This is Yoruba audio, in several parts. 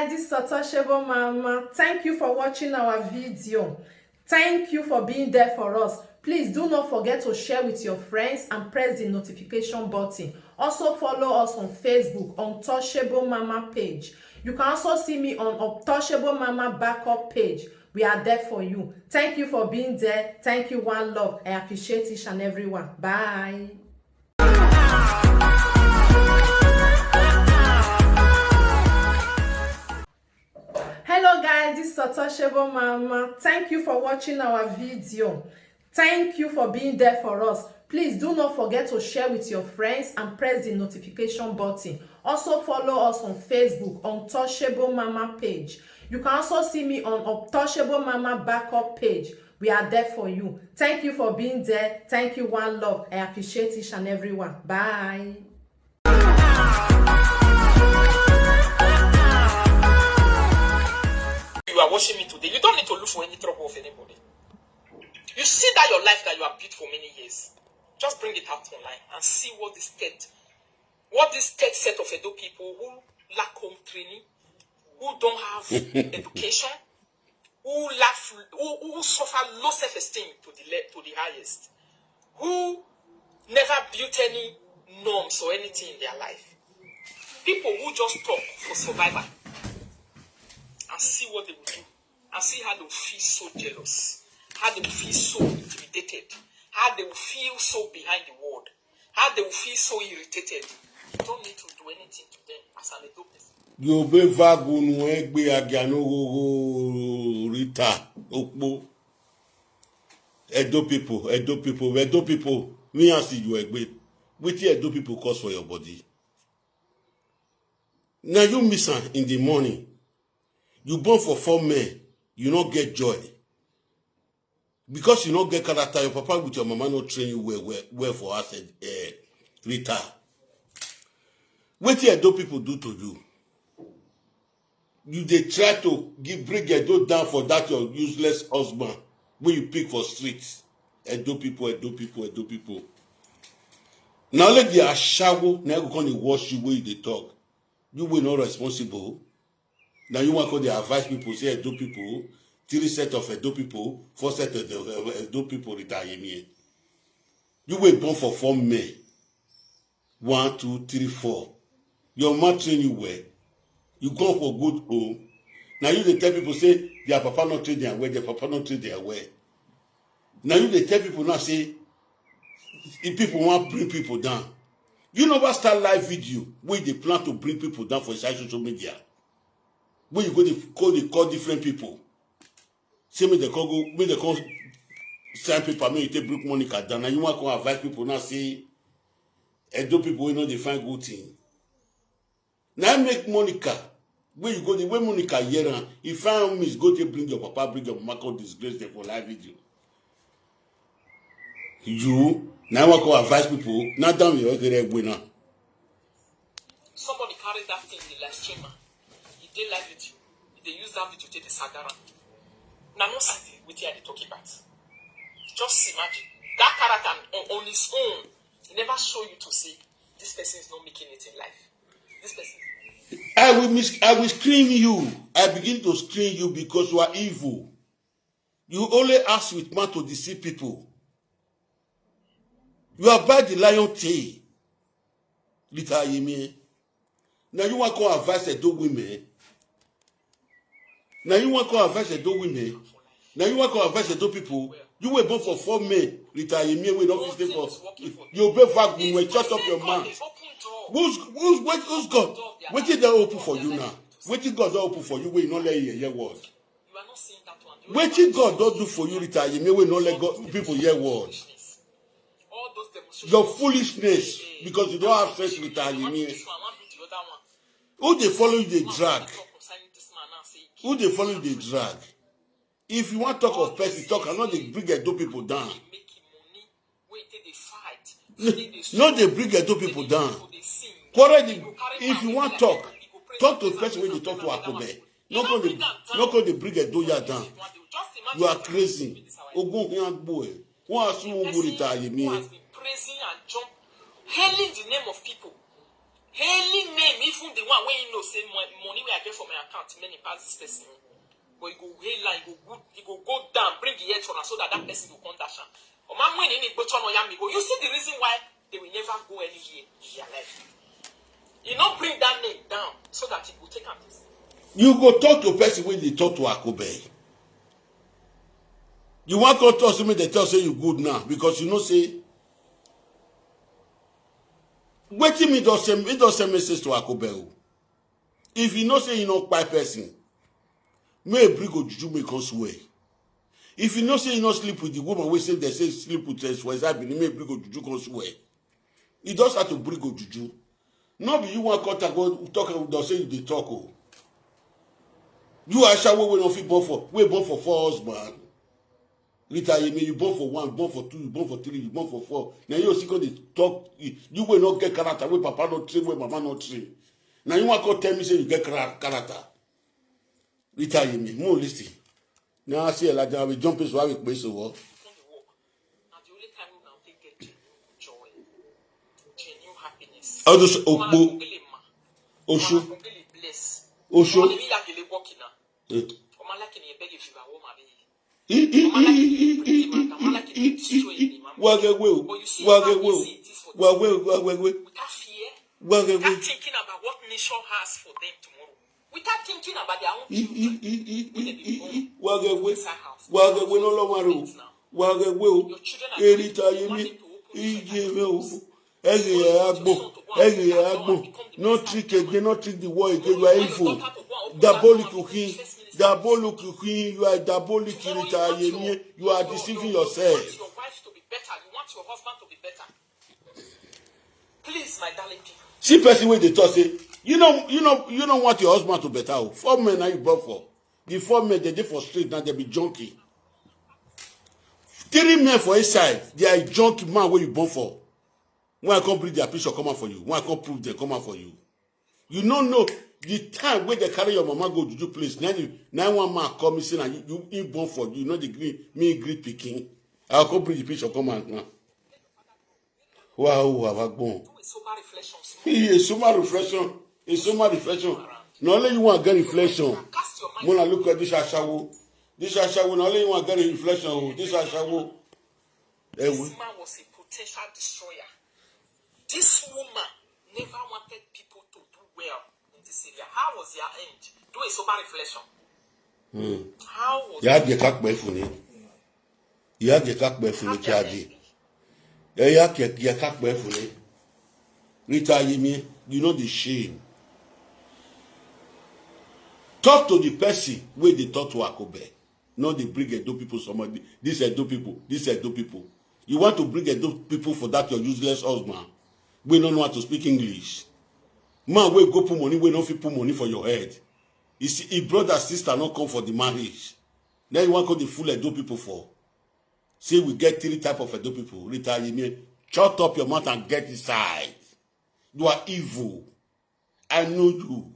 guys, this is Untouchable Mama. Thank you for watching our video. Thank you for being there for us. Please do not forget to share with your friends and press the notification button. Also follow us on Facebook, Untouchable Mama page. You can also see me on Untouchable Mama backup page. We are there for you. Thank you for being there. Thank you, one love. I appreciate each and everyone. Bye. Hello guys, this is Untouchable Mama. Thank you for watching our video. Thank you for being there for us. Please do not forget to share with your friends and press the notification button. Also follow us on Facebook, Untouchable Mama page. You can also see me on Untouchable Mama backup page. We are there for you. Thank you for being there. Thank you, one love. I appreciate each and everyone. Bye. You are watching me today, you don't need to look for any trouble of anybody. You see that your life that you have built for many years, just bring it out online and see what this third set of Edo people who lack home training, who don't have education, who suffer low self-esteem to the highest, who never built any norms or anything in their life. People who just talk for survival. And see what they will do, and see how they will feel so jealous, how they will feel so intimidated, how they will feel so behind the world, how they will feel so irritated. You don't need to do anything to them as an Edo person. You be vagunu egbe agano Rita okpo. Edo people. Me and see you egbe. Wetin Edo people cause for your body. Now you miss her in the morning. You born for 4 men, you not get joy. Because you not get character, your papa with your mama not train you well for us, Rita. What do Edo people do to you? They try to bring Edo down for that your useless husband when you pick for streets. Edo people. Now let the ashawo, now go come wash you where they talk. You were not responsible. Now you want to advise people, say Edo people, 3 sets of Edo people, 4 sets of Edo people retire me. You were born for 4 men. 1, 2, 3, 4. Your mother train you well. You go for good home. Now you they tell people say their papa not train their way, their papa not train their way. Now you they tell people now say if people want to bring people down. You know what start live video where they plan to bring people down for social media. When you go to call different people. Say me they call sign paper, me you take Brook Monica down. And you want to advise people now say Edo people you know they find good thing. Now make Monica. When you go the way Monica here, if find me is go to bring your papa, bring your mama, come disgrace them for live video. You now want to advise people, not down your winner. Somebody carried that thing in the live streamer. They live video. They use that video to take the sagara. Now, no something with they talking about. Just imagine that character on his own. He never show you to say this person is not making it in life. This person. I will screen you. I begin to screen you because you are evil. You only ask with man to deceive people. You are by the lion tail. Rita Yemi. Now you want to advise Edo women. Now you want to advise Edo women. Now you want to advise Edo people. You were born for 4 men. Rita Yemi will not stay for. You be back when shut up your mouth. Who's God? What did they open for you now? What did God open for you? We not let you hear word. What did God don't do for you, Rita Yemi? We not let people hear word. Your foolishness because you don't have sense, Rita Yemi. Who they follow you, they drag. Who they follow you, they drag. If you want to talk of person, talk. I know they bring Edo people down. No, they bring Edo people down. If you want to talk to the person when you talk to Akobe. Not going to bring Edo down. You are crazy. Ogun young boy. Who are so good Rita Yemi? Praising and jump, hailing the name of people. Hailing name, even the one where you know say money where I get from my account, many pass this person. But you go hail and you go go down, bring the head so that person will come dash. Or man when any button or yami go. You see the reason why they will never go anywhere in their life. You not bring that name down so that it will take a place. You go talk to person when they talk to Akobe. You want to talk to me, they tell say you good now because you know say. Waiting me does send message to Akobe. If you know say you know by person, may bring go juju may come swear. If you know say you not sleep with the woman, we say they say sleep with us, for example, may bring go juju come swear. He does have to bring go juju. Not be you want to go talk does say you dey talk. Oh. You are sure we don't feel born for 4 husbands. Rita, you born for 1, born for 2, you born for 3, you born for 4. Now you see going to talk. You will not get character where Papa not train, where Mama not train. Now you want to tell me say you get character. Rita, more listen. Now I see like I will jump into how place to work. And the only time we now get joy, genuine happiness. How does Osho? Osho. Without thinking about what nature has for them tomorrow. Without thinking about their own not trick again, not trick the war again. You are evil. Diabolic, you are diabolic. You are deceiving yourself. You want your wife to be better. You want your husband to be better. Please, my darling people. See person where they talk say, you don't want your husband to better. 4 men are you born for. The 4 men they for street now they be junkie. 3 men for inside, they are junkie man where you born for. When I come bring their picture come out for you. When I come prove they come out for you. You don't know the time when they carry your mama go to do place. Now one man come me saying and you born for you know the green me greet picking. I'll come bring the picture come out now. Wow, have I gone? It's sober reflection. Not only you want to get reflection. When I look at this ashawo, not only you want to get reflection. This ashawo. This man was a potential destroyer. This woman never wanted people to do well in this area. How was their end? Do a sober reflection. How was you had the cack by funny. You had the cack by funny, Charlie. You had the cack by funny. Rita, you know the shame. Talk to the person where they talk to Akobe. Not they bring Edo people, somebody. This Edo people, this Edo people. You want to bring Edo people for that your useless husband. We don't know how to speak English. Man, we go put money, we don't put money for your head. You see, if brother, sister not come for the marriage. Then you want to call the full Edo people for. Say we get 3 type of Edo people. Rita, shut up your mouth and get inside. You are evil. I know you.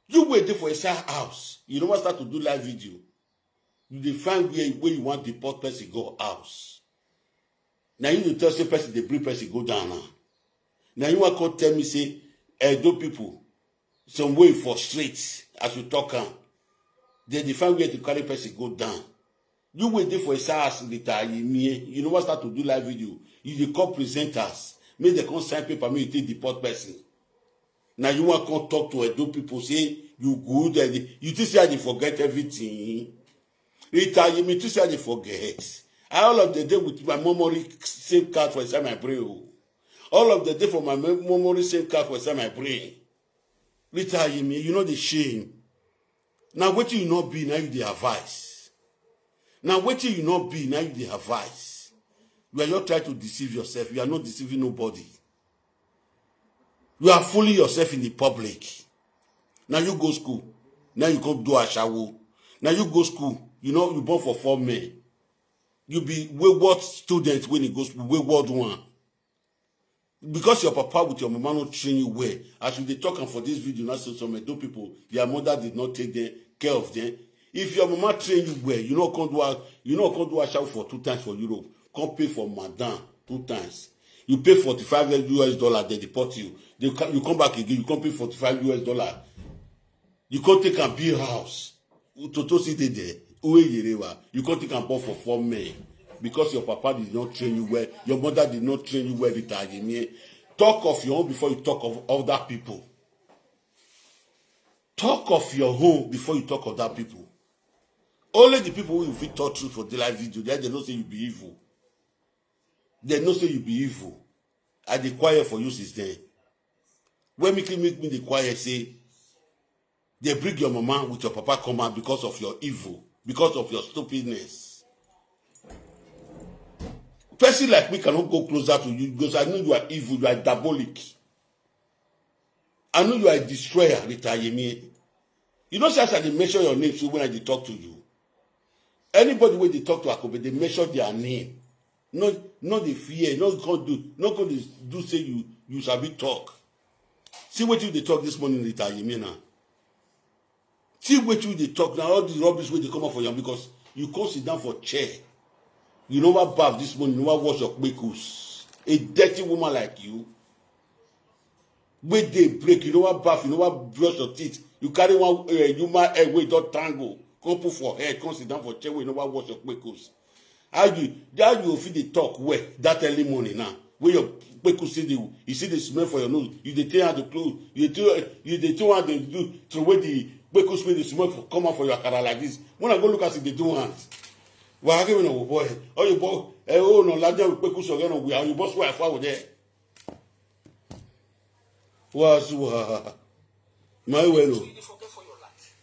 You wait there for a side house. You don't want to start to do live video. You define where you want the poor person go house. Now you tell say person the bring person go down now. Now you want to tell me say Edo people some way for streets as you talk on. They define where to carry person go down. You wait there for a side house later. You don't want to start to do live video. You the call presenters. Make they come sign paper, make you take the poor person. Now you want to talk to Edo people, say you good, and you just say they forget everything. Rita, you mean to say they forget. All of the day with my memory same card for inside my brain. All of the day for my memory same card for inside my brain. Rita, you know the shame. Now what you not be, now you the advice. Now what you not be, now you the advice. You are not trying to deceive yourself. You are not deceiving nobody. You are fooling yourself in the public. Now you go school. Now you come do a shower. Now you go school. You know you born for 4 men. You be wayward student when you go school. Wayward one. Because your papa with your mama not train you well. As you talk for this video, now some Edo people, their mother did not take care of them. If your mama train you well, you know can't do a shower for 2 times for Europe. Come pay for madam 2 times. You pay $45, they deport you. You come back again, you can't pay $45. You can't take and build house. Toto sit there. You can't take and buy for 4 men. Because your papa did not train you well, your mother did not train you well, Rita. Talk of your own before you talk of other people. Talk of your home before you talk of other people. Only the people who you fit talk truth for daylight video, they don't say you be evil. They don't say you be evil. I dey quiet for you since then. When make me the quiet say, they bring your mama with your papa come out because of your evil, because of your stupidness. Person like me cannot go closer to you because I know you are evil, you are diabolic. I know you are a destroyer, Rita. You know, since I measure your name, so when I talk to you, anybody when they talk to Akobe, they measure their name. Not the fear, not going to do say you shall be talk. See what you they talk this morning, Rita. Now. See what you they talk now, all the rubbish where they come up for you because you can't sit down for chair. You never bath this morning, you never wash your kpekus. A dirty woman like you. When they break, you never bath, you never brush your teeth. You carry one human egg where you don't tangle. Come put for head, come sit down for chair where you never wash your kpekus. How you feel the talk where that early morning now? Where your kpekus you see the smell for your nose. You dey tear out the clothes. You dey tear out the do throw away the kpekus with the smell for come out for your cara like this. When I go look at it, they do hands. Well, I give you boy. Oh, you boy. Oh no, larger with kpekus again. We are you boss wife out there. Was my well. You forget for your life.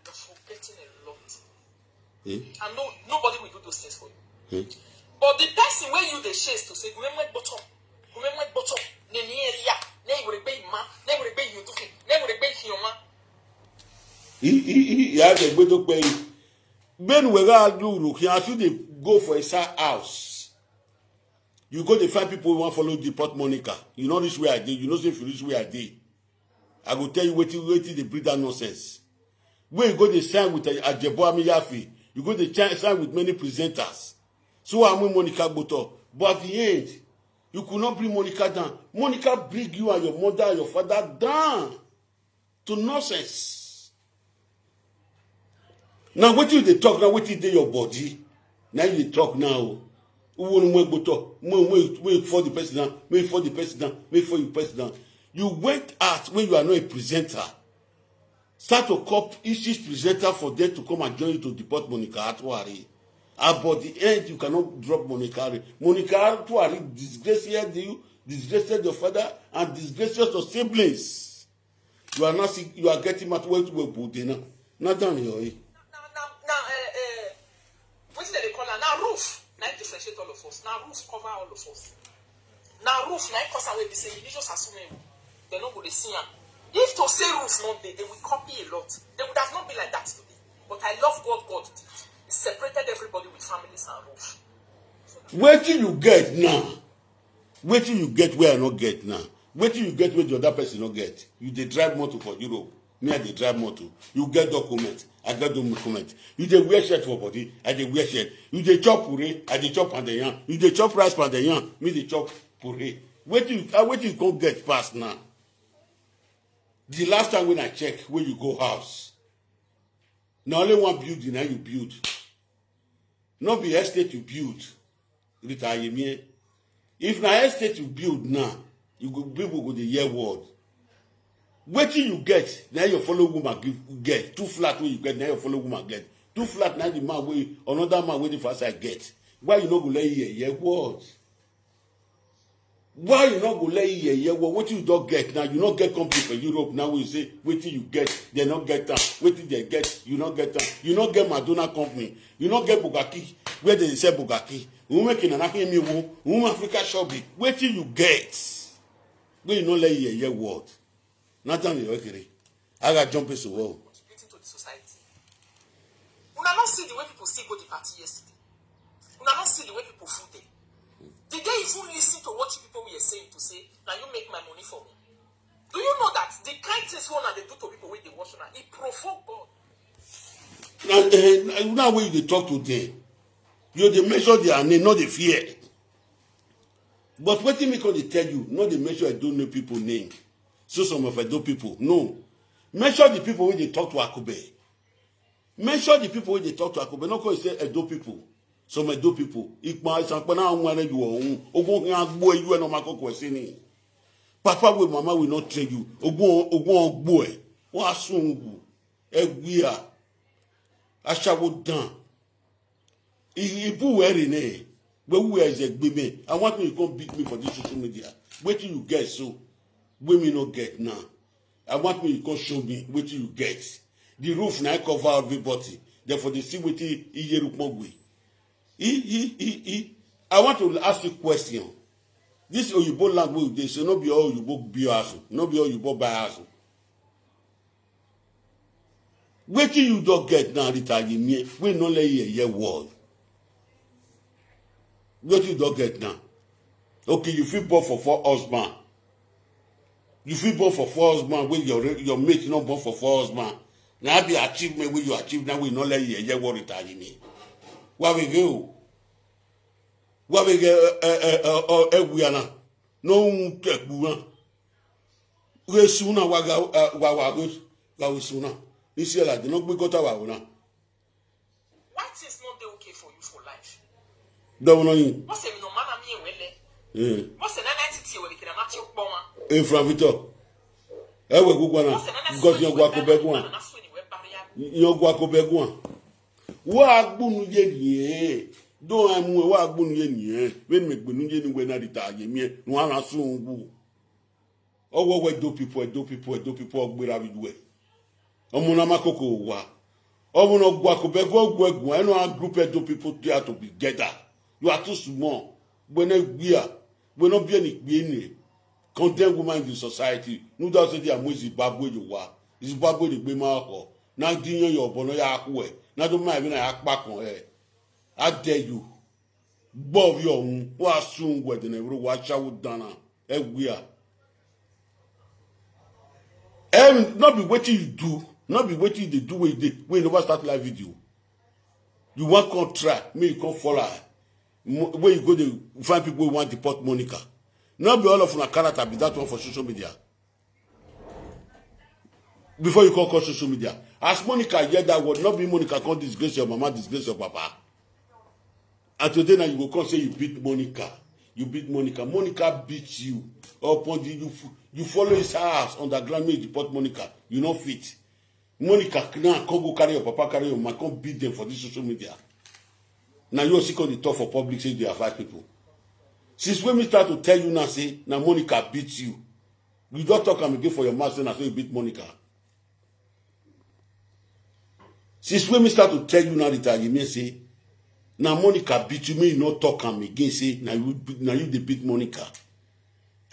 You're forgetting a lot. And nobody will do those things for you. But the person where you the chase to say, remember bottom, neni area, ne will be ma, ne will be you to ne will be human. He had a good pay. Ben we do he has to go for a side house. You go to find people who want to follow deport Monica. You know this way I did. You know if you this way I did. I will tell you waiting they breed that nonsense. When you go to sign with Ajebo Amiyafi, you go to sign with many presenters. So I'm with Monica Boto. But at the end, you could not bring Monica down. Monica bring you and your mother and your father down to nonsense. Now what you they talk now? What you do your body? Now you talk now. Wait for the president. Wait for the president. Wait for the president. You went out when you are not a presenter. Start to cop each presenter for them to come and join you to deport Monica Atuari. But the end, you cannot drop Monica. Monica Atuari disgraced you, disgraced your father, and disgraced your siblings. You are not. You are getting at where to put now. Not down here. What's they call her? Now roof. Now differentiate all of us. Now roof cover all of us. Now roof. Now cause away be saying you just assume they're not going to see her. If to say roof not there, they will copy a lot. They would have not been like that today. But I love what God did. He separated everybody with families and roof. Where till you get now? Where till you get where I not get now? Where till you get where the other person not get? You they drive motor for Europe. Me I they drive motor. You get document. I get document. You they wear shirt for body. I they wear shirt. You they chop puree. I they chop pandayan. You they chop rice pandayan. Me they chop puree. Where till you go get past now? The last time when I check where you go house, now only one building now you build. Not be estate you build. Rita. If na estate you build now, you go people go the year word. Wait till you get, now your fellow woman get. 2 flat where you get, now your fellow woman get. 2 flat now the man way, another man waiting for us I get. Why you not go lay year word? Why you not go lay here? Well, what you don't get now, you not get company for Europe now. We say, wait till you get, they not get them. Wait till they get, you not get them. You not get Madonna company. You not get Bugatti, where they say Bugatti. We make an African Africa shopping. Wait till you get. When you not lay here word. Not only okay. I got jump into the wall. Contributing to the society. We not see the way people still go to the party yesterday. We not see the way people food there. Did they even listen to what people were saying to say, now you make my money for me? Do you know that the kind things one they do to people when they watch now, it provoke God? Now when they talk to them, you they measure their name, not the fear. But what me can they tell you? Not they make sure I don't know people name. So some of I do people. No. Make sure the people when they talk to Akube. Make sure the people when they talk to Akube. Not because say Edo people. Some Edo people. Ikma isankpana unwane you own. Ogun ngbo you no mako kwesini. Papa with mama will not train you. Ogun boy. Wa sungu. Egwia. Ashawo dan. Ibu were ne. Where is a baby? I want me to come beat me for this social media. Wait till you get so. Women not get now. I want me to come show me. Wait till you get. The roof now cover everybody. Therefore they see what he I want to ask you a question. This Oyibo language they say no be all Oyibo be us. No be all Oyibo buy us. Wait till you don't get now Rita me. We no lay a word. What you don't get now? Okay, you feel born for 4 husbands. You feel born for 4 husbands when your mate not born for 4 husbands. Now the achievement when you achieve now we not let you what retire me. What we go? What we get? We are now. No get buan. We sooner wa sooner. This year like no be got our now. Why things not dey okay for you for life? Don't know you. What's no mama me wele? What's an entity we can match your boma? Infravito. Ewe gugwana. Because you go akobegwan. You go akobegwan. Wa agbunu ye ni. Don amu wa agbunu ye ni. When me gbunu ye ni we na Rita ye mi. No ana sungu. Owo we do people ogbera biduwe. Omuna makoko wa. Omuno go akobegwan eno a group of people there to be together. You are too small. When we not be any condemned woman in the society. No doubt say they are more Zimbabwe you are. Zimbabwe the be my now dinner your bono ya akwe. Now don't mind when I act back on her. I dare you. Bob your own. What soon where the never watch out dana. We are. Not be waiting you do. Not be waiting they do what they we never start live video. You want contract, me you can't follow. Where you go to find people who want to deport Monica. Not be all of una character be that one for social media. Before you call social media. As Monica hear that word, not be Monica can't disgrace your mama, disgrace your papa. And today now you go come say you beat Monica. You beat Monica. Monica beats you. Upon the you follow his house underground, me deport Monica. You not fit. Monica now can't go carry your papa, carry your mama, can't beat them for this social media. Now you also on the talk for public say they are 5 people. Since when we start to tell you now say now Monica beats you. You don't talk again for your master and say you beat Monica. Since when we start to tell you now that you may say now Monica beat you, may not talk again say now you they beat Monica.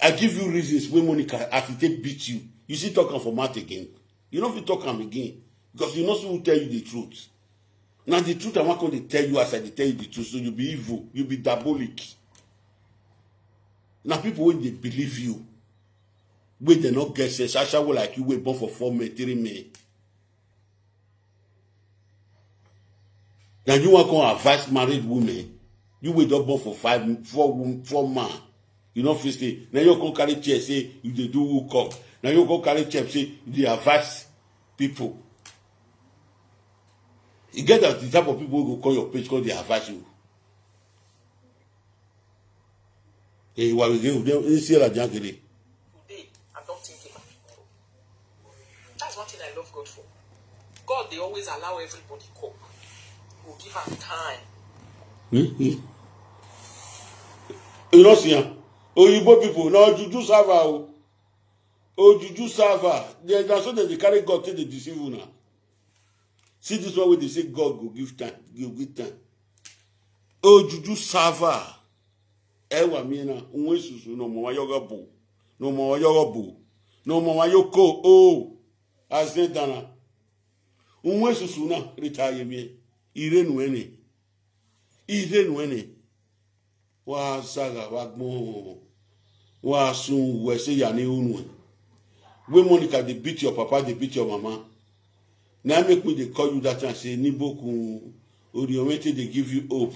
I give you reasons when Monica Atiti beat you. You see talking for Matt again. You don't talk again because you know who will tell you the truth. Now the truth I'm not going to tell you as I tell you the truth, so you'll be evil, you'll be diabolic. Now people when they believe you, when they not get sense, Sasha will like you wait born for 4 men, 3 men. Now you want to advise married women, you wait up born for 4 man. You know, first day. Now you go carry chair say you they do hook up. Now you go carry chair say you they advise people. You get that the type of people who go call your page because they advise you. Hey, what we give them? You see that junkie? Today, I don't think it. That's one thing I love God for. God, they always allow everybody cope. He will give them time. You know, see, Oyibo people, now Juju server. Oh, Juju server. That's what they carry God till they deceive you now. See this one where they say God go give time, give time. Oh, Juju server. Ewa mina unwe susu no mo yoga bu. No mo yoga bu. No mo yoko oh. Ase dana. Unwe susu na retire me. Ire nuene. Ire nuene. Wa saga wa gbo. Wa sun we say ya ni unu. When Monica they beat your papa, they beat your mama. Now make me they call you that and say Niboku Oriomete they give you hope.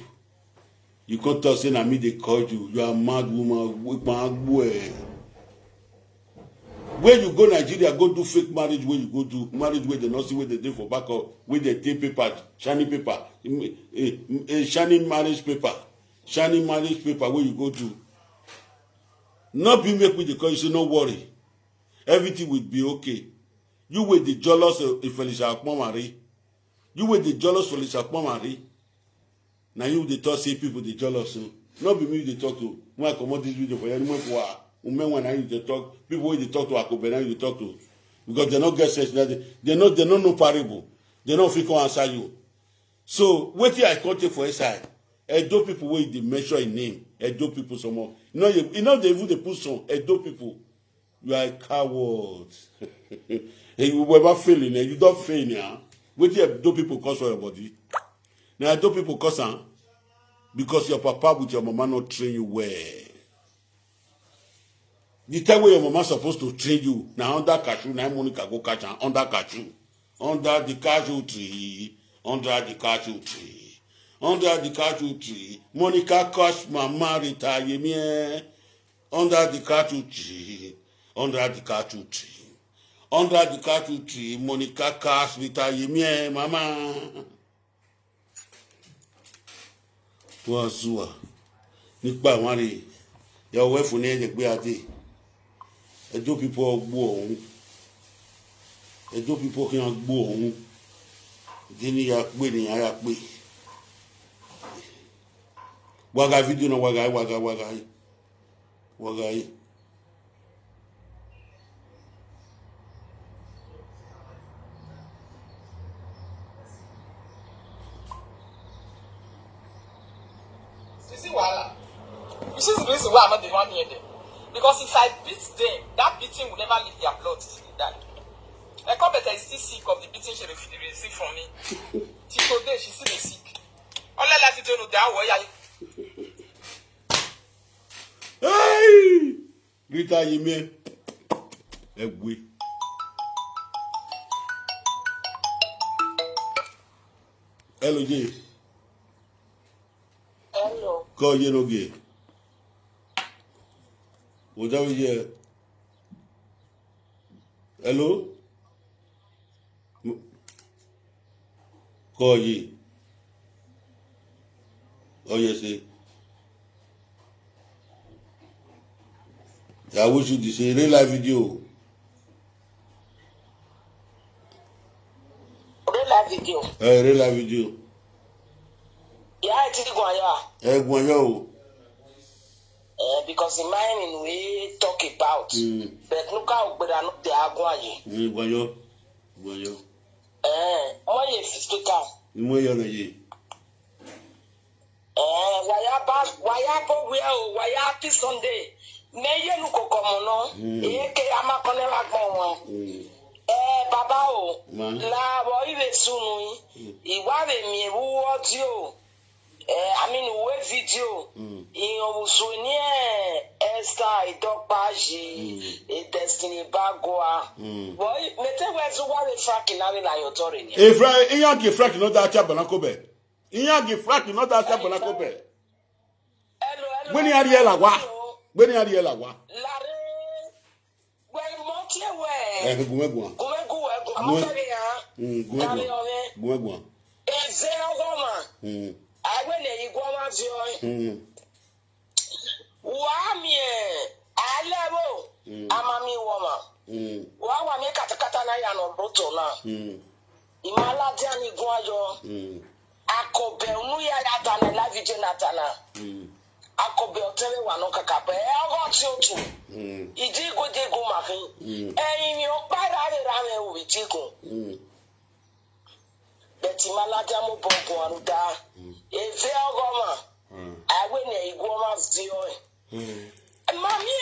You can't talk saying I mean they called you. You are a mad woman. When you go Nigeria, go do fake marriage. Where you go do marriage where they not see where they do for back up, where they take paper, shiny paper, shiny marriage paper, where you go do. Not be make with the call you say no worry. Everything will be okay. You with the jealous if Felicia Akpomari. You with the jealous Felicia Akpomari. Now you the talk say people the jealous. Not be me they talk to. When I come out this video for you, when I use the talk, people when they talk to Akobena, you talk to. Because they not get sense. They not know parable. They not fit answer you. So what I can't take for SI. Edo people where they measure a name. Edo people some more. You know they even they put some Edo people. You are a coward. You were ever failing, you don't fail now. What do people cause for your body? Now do people cause because your papa with your mama not train you well. The time where your mama supposed to train you, now under cashew, now Monica go catch under cashew. Under the cashew tree. Under the cashew tree. Under the cashew tree. Monica catch mama Rita Yemie. Under the cashew tree. Under the cashew tree. Under the cashew tree, Monica catch Rita Yemie, mama. Wazua. Nípa wari. Your wife will need to be at it. Edo people go. Edo people can go. Dini ya kwe ni ya kwe. Waga video na waga. You see wahala. You see the reason why I'm not the one here them. Because if I beat them, that beating will never leave their blood till they die. I come better is still sick of the beating she received from me. Till today, she's still sick. All I like to do is that way. Hey! Rita Yemie. Egwe. Hello, Jay. Hello. Call you no gay. What are we here? Hello? Call you. Oh, yes, sir. I wish you to say real live video. Real live video. Real live video. Yeah, it's Going yo. Because in mine we talk about. But look how but I know they are going. Going yo. Why you speak out? You yo na ye. Why happy Sunday? May you look Eke Amakone Lagmon. Baba, La boy soon. Iwave me who was you. I mean, we video. In Osunie, Esther, Dog Baji, a Destiny Bagua. Boy, Mete was one fracking out in your authority. If I ain't give fracking, not that Chabanacobe. Ain't give fracking, not that Chabanacobe. When you are here, la wa. When you are here, la wa. I went there, you go on to Wamie, I level, Amami woman. Wawa make a katana on Brotona. Imala Diani Guayo, Akobe, Muya Yatana, La Vigenatana. Akobe, Telewanoka Cape, I got you too. Idigo de Gumahi, and your parade with Tico. Betty Maladamu Boguaruda, a fair goma. I win a goma zero. Mammy,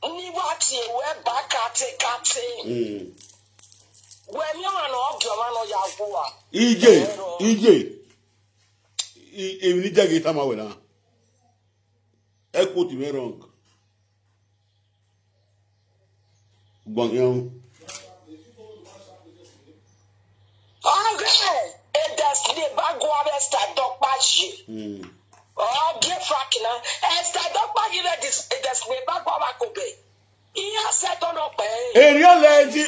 Niwati, we're back at a cat. When you're an Oglamano Yagua. EJ, if you take it, I'm away. Echo to me wrong. Bang Okay, and that's the Bagua Dog Bashi. Oh, Frankina, Esther Dokpagi this way back Wakobe. He has set on up area lady,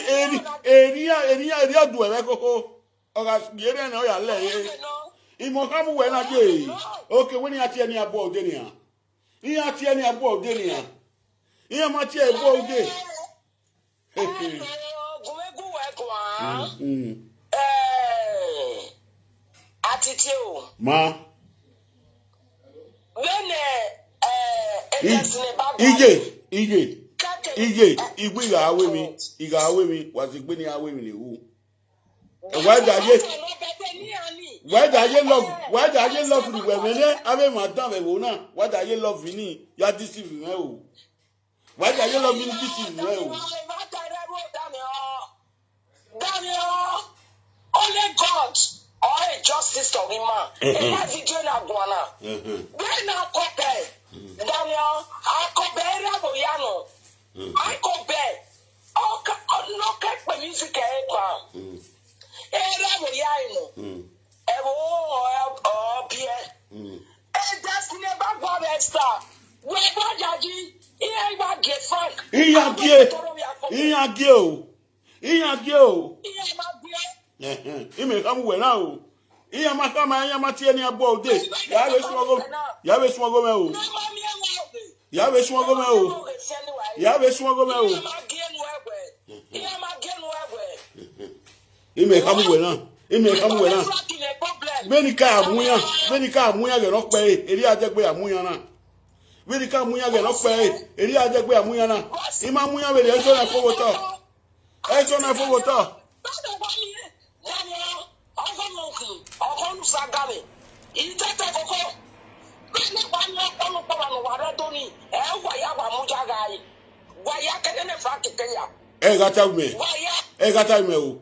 area do a coco. Or as Yerian or ya lay. Imokamu when I gay. Okay, when you are telling about Denia. You are telling about Denia. You are much about day. Atiti Ma. When Ije, Igwe ga awe mi, was the Gwini awe mi who. Why do you love the women? I mean, Madame Evona, why do you love me? You are deceiving me. Why do you love me? This is well. Daniel, only God or a justice of him. If video na guana, when I compare Daniel, I compare Raboyano, I compare. No cat music. Raboyano, Pierre, and that's never got a star. Where Jaji, he might get Frank. He may come well now. He am a come, I am a teeny about this. Yawe swaggle. He may come well now. Many car, Muya, get off pay, Elia Jacquia Muyana. Very come Muya get off pay, Elia Jacquia Muyana. Imamuya with the Ezra Fogoto. Ezra Fogoto. Sagami. Itete koko. Kene banyo kono kwa no waradoni. Waya wa mujagai. Waya kene fraki kenya. Gata me. Waya. Gata me o.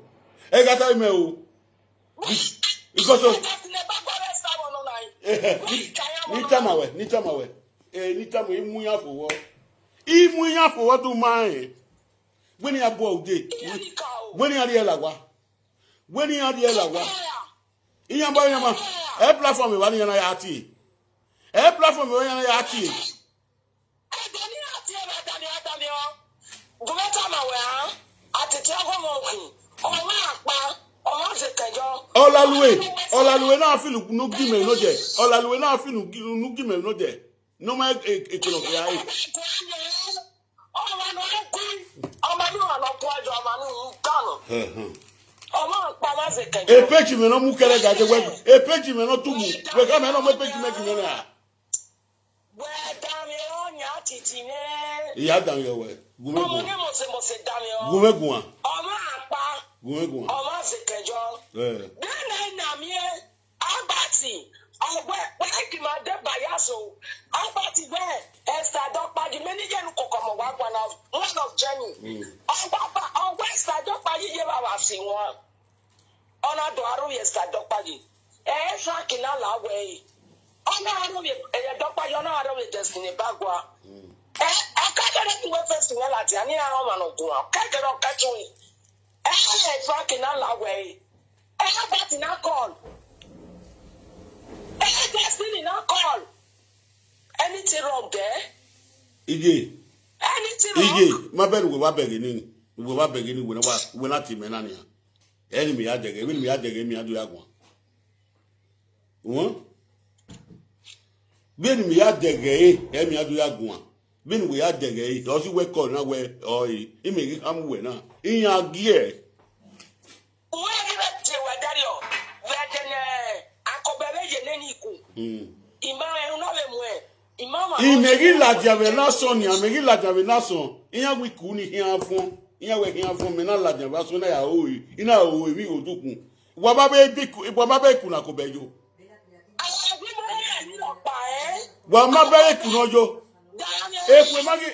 Because of Nitamawe. Nitamu imuya for what? Imuya for what to mine. When you are bold day. When you are the Elagua. When you are the Elagua. Iyan ba yama e platform e wa ni yana ya ati e platform e wa yana ya ati Dani gumeta ma we ha atiti agomo ku o ma pa o ma se kejo olaluwe na fi nu gime no je olaluwe na fi nu gime no je no ma e kono ya e o ma no ko ajo ma nu kanu e page me no mu kere gaje we e page me no tumu we ka me no me page me kime na we dami onya Atiti me ya dan yo we gume gun o ma pa o ma se kejo den na mi abati ogwe we ki ma de bayaso abati be Esther Dokpagi many gen kokomo wa na one of Jenny ogwe Esther Dokpagi ye ba wa si won ona do aru Esther Dokpagi Frankina la we ona aru Dokpagi ona aru destiny bagwa akagere ni we festival ati ani aru ma no gun akagere okachun Frankina la we abati na call destiny na call anything wrong there ije anything wrong ma be we ba beg ni we na ti me na ni enemy ya dege mi adu ya gwa won ben mi ya dege mi adu ya gwa ben we ya dege do si we call na we oi imegi am we na iyan gie we ri te we dario we den akobere je neni ku ima e no le mu e ima ma imegi la jave na so ni amegi la jave na so iyan wi ku ni iyan fun iyan we iyan fun mi na la jave so na ya oi ina o mi odukun wa ba be ku na ko bejo wa ma be ku no jo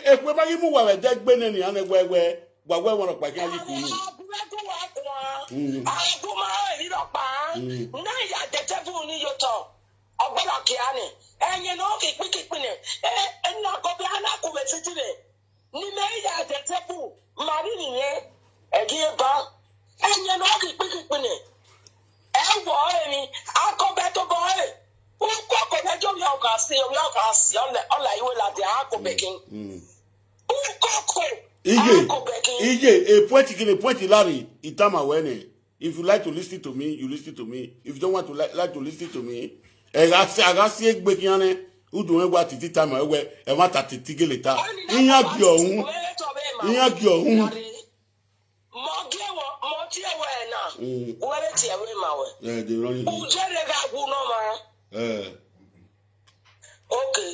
ekwe magi mu wa we de gbe ni an egwe wa we won pa kan li ku ni aguma ri lo pa na ya tete fun ni yo to ogbara kiani enye no ki pikipini na ko bi ana ku be titire ni me ya tete fun mari niye egi ba enye no ki pikipini wo emi akobe to bo e o ko ko na jo mi o ka Yasi, all you will at the Ako Baking. EJ, a point, Larry, Itama Wene. If you like to listen to me, you listen to me. If you don't want to like to listen to me, I got see Bekiane, who do what Atiti time away, and what Atiti later. In your okay.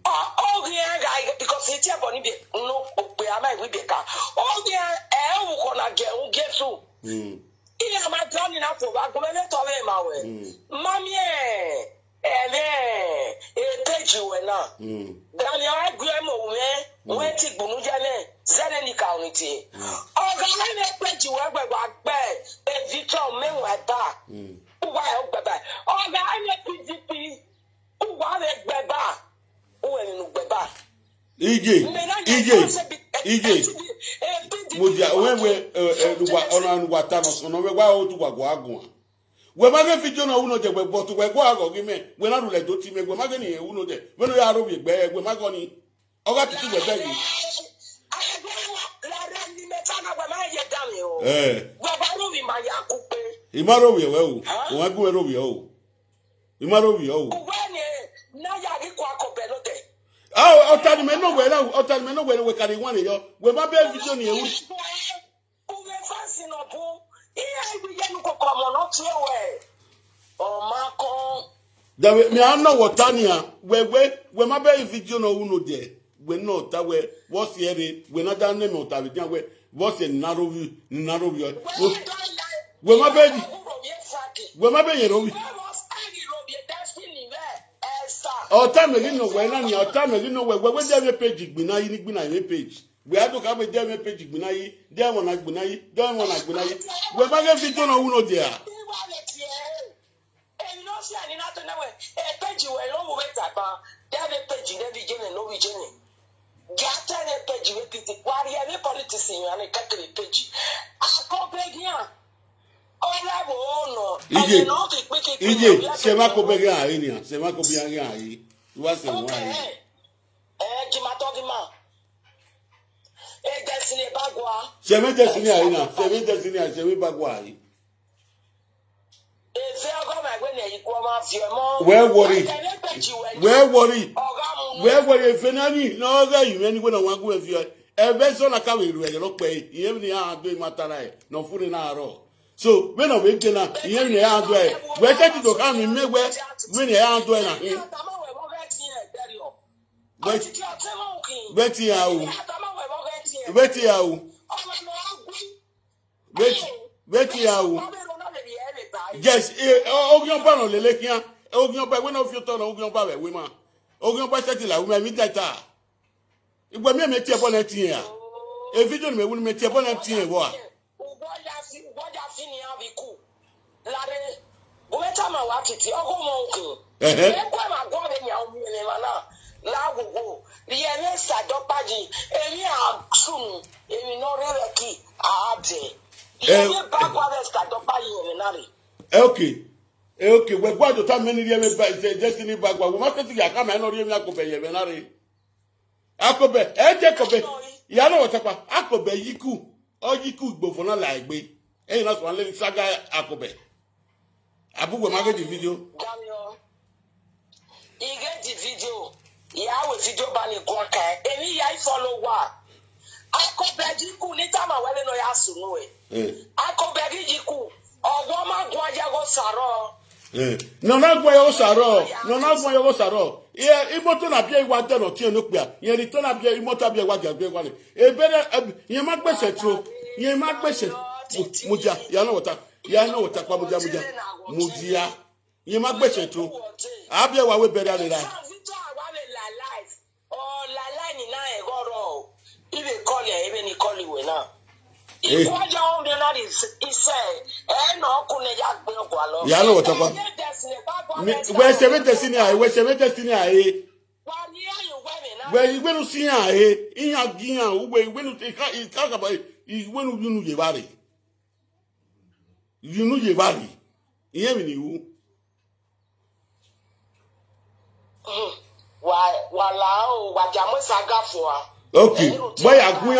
Oh, yeah, because it's a bonny no, I might be a car. Oh, yeah, who get through. Yeah, my done enough for what going to my way. Mammy, a page you were not. Daniel Grandma, went to Bunujane, Zenny County. Oh, the page you ever walk back, and Victor men were back. Why, bye. Oh, the PGP. EJ, Mudia, when Watanos, on over wild to Wagua. When my video no uno de Webo to Wago, give me, when I do let do team, when Magani, uno de, when we are over there, when Magoni, I got to see the baby. Imaro, well, Imaro, oh, Otani Meno, Otani Meno, when we carry one year, when my baby Johnny, me I know what Tanya, where my baby video no uno there, when not that way, what's the area, when I done them or Tavian way, what's a narrow view, where my baby, oh, time again, no, when I your time again, no, where they page, Binai page. We have to have a damn page, Binai, there one like Binai, there one like Binai. Where my video no uno there. EJ, c'est ma copine à Inia, c'est ma copine à Inia. Tu vois, c'est moi. C'est mes destinés à Inia, c'est mes destinés à Jimmy Bagua. Where worry? Fenani, no, there you anyone I want to go with you. A vessel I come with you, look pay, even the hour doing Matarai, no food in our row. So when I wake up, here in the hand way, where did you come in me where when the hand doing a yes, Ogion Pano, Lekia, Ogion by one of your ton, Ogion Babe, women, Ogion by Setila, women with that. It will make your bonnet here. A video may will make your bonnet here. Okay, we're going to tell many years destiny back. We must think I come and not even Akobe. Akobe, Jacobe, Yano, Akobe, Yiku, or Yiku, Bofona like me. Ain't not one little saga Akobe. Abu will make the video. He get the video. Yeah, I video banning Quaka. Any I follow what? Akobe Jiku, Nitama, well, no, Yasu, no way. Akobe Jiku, or Wama Guajago Saro. No, not why you Saro. No, not why you Saro. Yeah, Imoton appear one turn or two nuclear. You return up here, Imoton be what you're one. A better, you might be set through. You might be set. Muja, you know what? You know what? Mudia, you might be set through. I'll be away better than that. Even call you, even he call you now. If what your own dinner is, he said, no, couldn't you know what about? Where's the destiny? Where's the destiny? Where you going to see her, in your gear, where you going to talk about it, is when you know your body. You know your body. You have any who? Why? Walao, Wajamosagafua. Okay, why who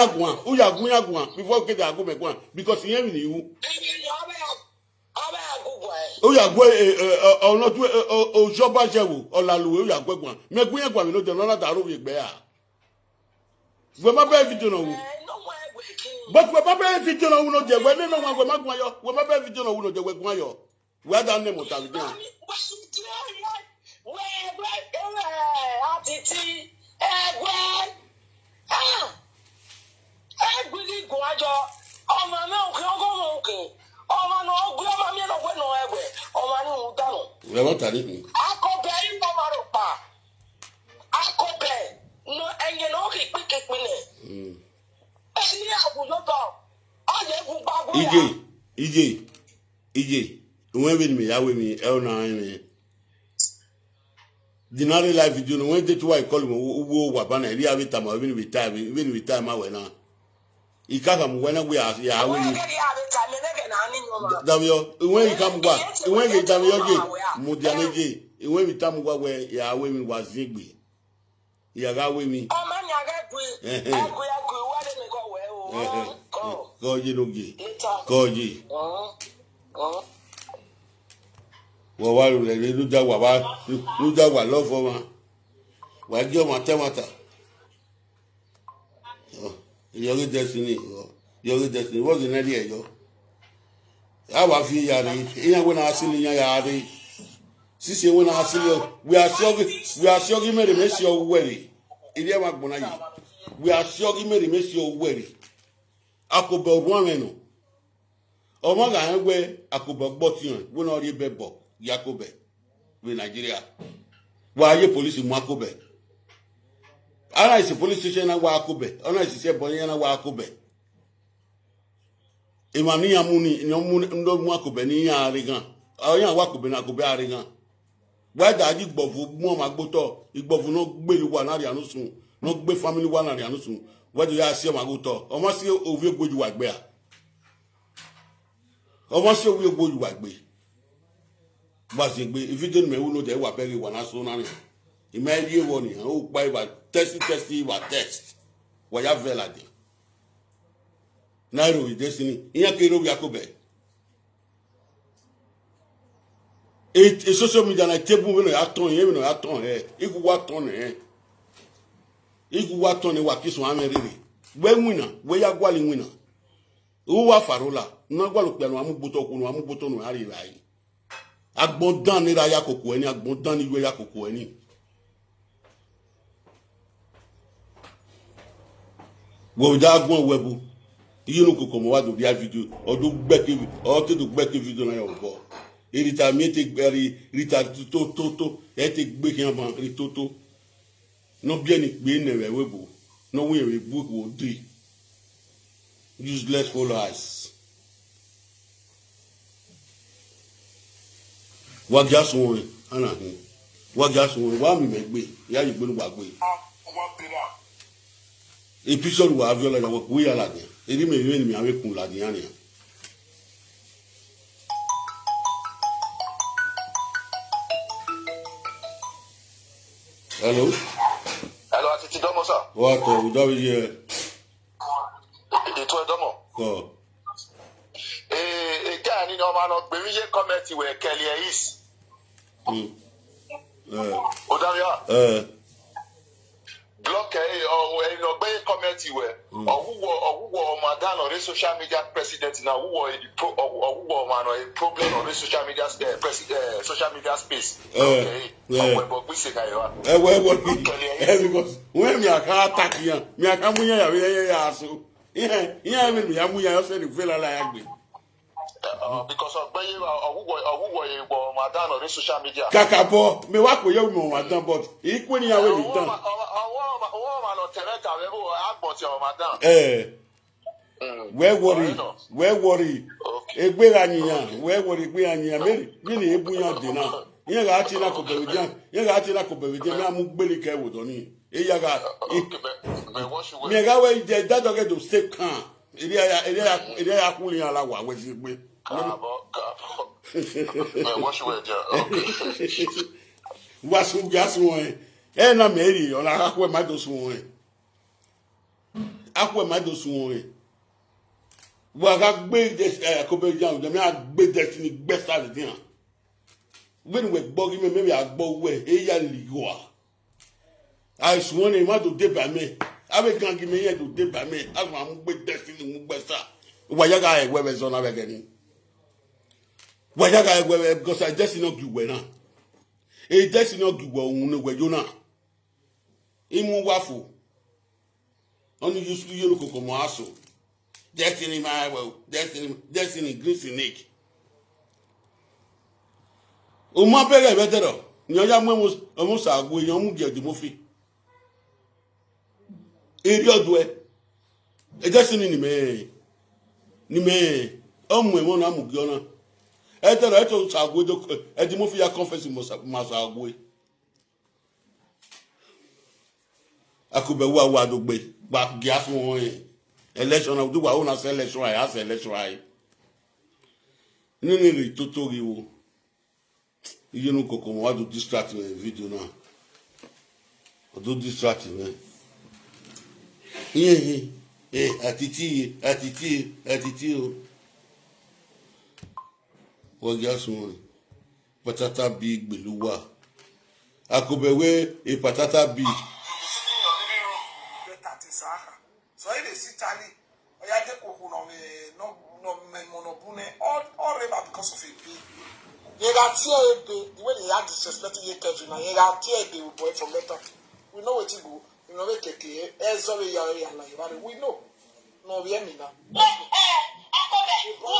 ya before get the go me go because you hear you. Oh ya go ono tu o joba jewo o la luwe o ya go gwan. Me gun gwan mi no je na da ro we gbe a. We ma be video no. But we ma be video no no je we no wan go ma gwan yo. We ma be video no no je we gwan yo. We da name o ta bi dan. Atiti egwe go ajo ọmọ me o kan go mo ke ọmọ no ogwe ọmọ me no gwe no egwe ọmọ ni u danu We want tari ni. akobe yi mo maro pa akobe no enye no ki pikipine eni abujo to aje gun gbagbo ya Ije when we me ya we me e na ni. Dinari life video no when they to I call me wo wa bana ri abi tama even with time ma we na. Ikaka mu when we are ya we ni. Damio when you come gwa when you damio je mu dia neje when we tam gwa we ya we mi was zigbi. Ya ga we mi. O ma nya ga gbe egwe wa de me go we o Ko je no ge. Ko je. Wo wa lu le lu ja wa love for ma. Wa je o mata. Your destiny. What's the idea yo? I wa fi ya ni. Iyan we na asili yan ya ri. Sisi we na asili we are sure me the mercy of worry. Ile wa gbona yi. We are sure me the mercy of worry. Akobe oruan me no. Omo ga enwe akobe gbotiyan. We no ri bebo. Yakobe we Nigeria. Wa ye police mu akobe. Ana isi police station na wa akobe. Ana isi se bonya na wa akobe. Imani ya muni ndo mu akobe ni ya arigan. Oyan wa akobe na akobe arigan. Wa da di gbovu mu ma gboto. Igbovu no gbe wa na ri anusun. No gbe family wa na ri anusun. Wa do ya se ma gboto. Omo si ovi egboju wa gbe a. Omo si ovi egboju wa gbe. If you don't know they were very one as soon as you may be one, oh, by test, what you have valid. Now, with destiny, in a kid of Yakobe. It's social media like table when I turn him, I turn her. If what on her, if what on a wakis one really. When winner, where you are going winner. Who are Farola? Not one of them, I'm buto no Harry Rai. Agbondan ni ra ya koko eni agbondan ni iwe ya koko eni wo da agbon webu yinu koko mo wa do dia video odun gbeke o te do gbeke video na yo go Rita mi te gberi Rita to e te gbe kian ban ritoto no bi eni gbe ne webu no we book wo do useless followers. Wa gasun ana hin wa gasun wa mi megbe ya yi gbonu wa gbe episode wa aviola ya wo ya la dia eri me yeni mi awe kun la dia ni Hello Atiti domo sir. What we do here Ètò domo. Ko Ga ni no ma no gbe mi ye comment we kele is. Odaria Block or no gbe comment we owo madan or social media president na owo man or a problem on social media president social media space. Okay. But we say because when me aka attack yan me aka munya ya aso yeah me ya munya yo say the feel like agbe because of owo madan or social media kakabo me wa ko ye mo madan but ikwe ni yawe mi tan owo man o tereta we bo agbon o madan where worry egbe aniyan where worry egbe aniyan me ni ebu yan de na yen ga ati na ko bewe jan me amu gbele ke wo do ni e ya ga me ga we je that get to stay calm ire ya ku yan ala wa we si gbe wasu gasu won na meri ona akwe mado suwe wa ga gbe des akobe jan dem na gbe destiny gbesa de dia when we gbog me maybe agbo we e ya liwa I swan e ma do de ba me abe kan gi me ye do de ba me asma mu gbe destiny mu gbesa wa ya ga e we be so na be gani wa ya ga e we because I just not give we na e just not give we ohun ne we jo na imu wafo onu yusu yoro kokomo aso destiny my well destiny green snake o ma bere betero nyan ya mu omo sagbo yan mu gede mo fi eri odo e destiny ni me omo e mo na mu gi ona e tero e to sagbo do e di mo fi ya confess mo sagbo akube wa do gbe ba gi asun won election of do wa una election I has election I nini ri totori wo iye no koko mo wa do distract me video na o do distract me iye atiti o wo gi asun patata big beluwa akube we e patata big. So it is Italy. Or you get no monobune all river because of it. You got tear the way they had disrespecting your country now. You got tear the boy from better. We know what you go. You know what you get. Sorry, we know. No, we are now. Who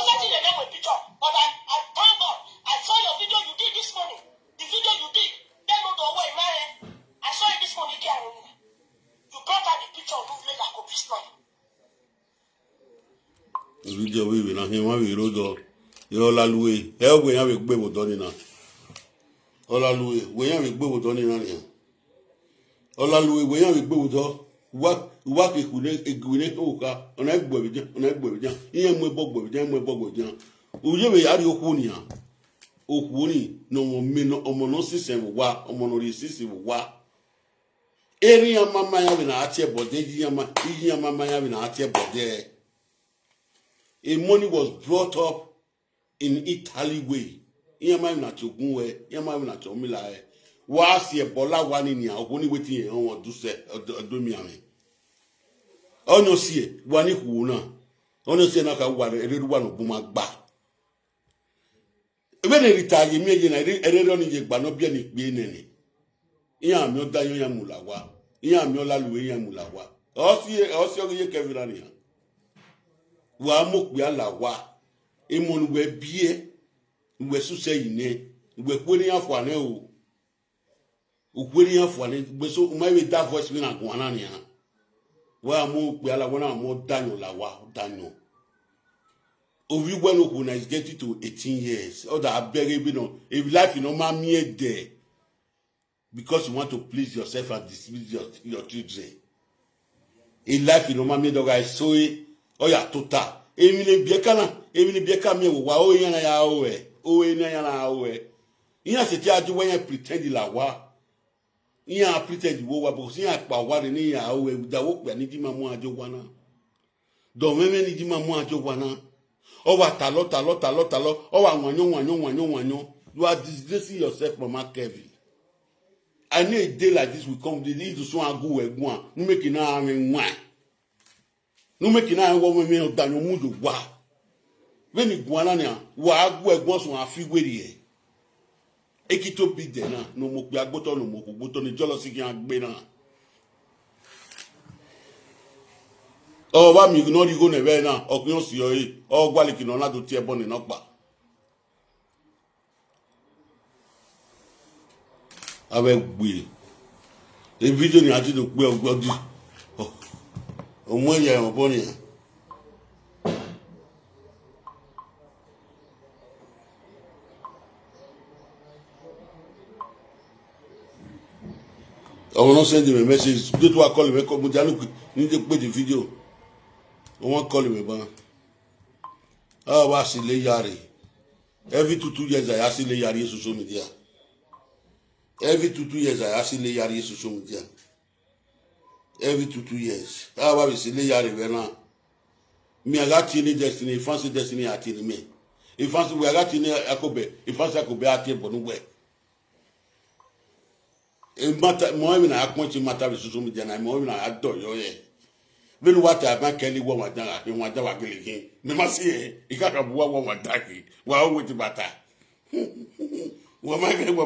said you the name with picture? But I thank God. I saw your video you did this morning. The video you did. Then no the way, man. I saw it this morning. You brought out the picture of movement like a beast man. Video we na him we rodo. Yo laluwe. E we yan we gbe wo do ni na. Olaluwe we yan we gbe wo do ni na ni. Olaluwe we yan we gbe wo do. Wa ke kune oka. Ona gbo bi jan. Iyan mu gbogbo bi jan. Uye we yari oku ni an. Oku ni no mo me no omo no system wa, omo no system wa. Area mama ya we na atie bode yi mama ya we na atie bode. A money was brought up in Italy way. Iyama na chogun we, iyama na chomila e. Wa si e bola wa ni a ogoni wetin e won do se odomi ame. Onyo si e wa ni hu na. Onyo si na ka wa ereruwa no buma gba. Ebe ne Rita ye mi ye na erero ni ye gba no bia ni pe nene. Iya mi o dayo ya mulawa. Iya mi o laluwe ya mulawa. O si o ye Kevin ni. Wa mo pe ala wa. E mo nu we bie. We suse yine. We kweri afane o. Ukweri afane. We so my we that voice we na gwana ni ha. Wa mo pe ala wona mo danyo la wa danyo. Ovi wenu ku na is getting to 18 years. O da abere bi no. If life no ma me there. Because you want to please yourself and displease your children. In life, you know, my dog I saw it. Oh, yeah, total. Emily Bieka me wa o yana ya owe. O yana ya owe. Ina se ti aju when you pretend la wa. Ina pretend wo wa bo si ya pa wa ni ya owe da wo pe ni di mamu ajo wana. Do meme ni di mamu ajo wana. O wa talo. O wa wanyo. You are disgracing yourself, Mama Kevin. I know a day like this will come. They need to so go egwan. No make na amen one. No make na wo me o danyo mudo wa. When you go na wa go egwan so afi weri e. Ekito bi de na no mo pe agboto no mo ko gboto ni jealousy ki agbe na. O wa mi ignore you go na be na okun si o yi. O gwa le kino na do ti e bo ni na pa. Avec oui. Les vidéos ni ati do pe ogodi. O mo ya o bo ni. I will not send him a message. They to call him come Mujalu ni de pe the video. I want call him ba. Ah wa si le yare. Every 2 years I see le yare social media. Every 2 years, I actually yari social media. Every 2 years. How about we see yari now? Me I got tini destiny, fancy destiny atini me. If fancy we got tini akobe, if fancy akobe atini bonuwe. It matter more than I want to matter with social media, and I'm more than I adore you. When what I make any woman done, you want to work again. Me must say, you can't have one woman tacky. Wow, with the matter. Woman,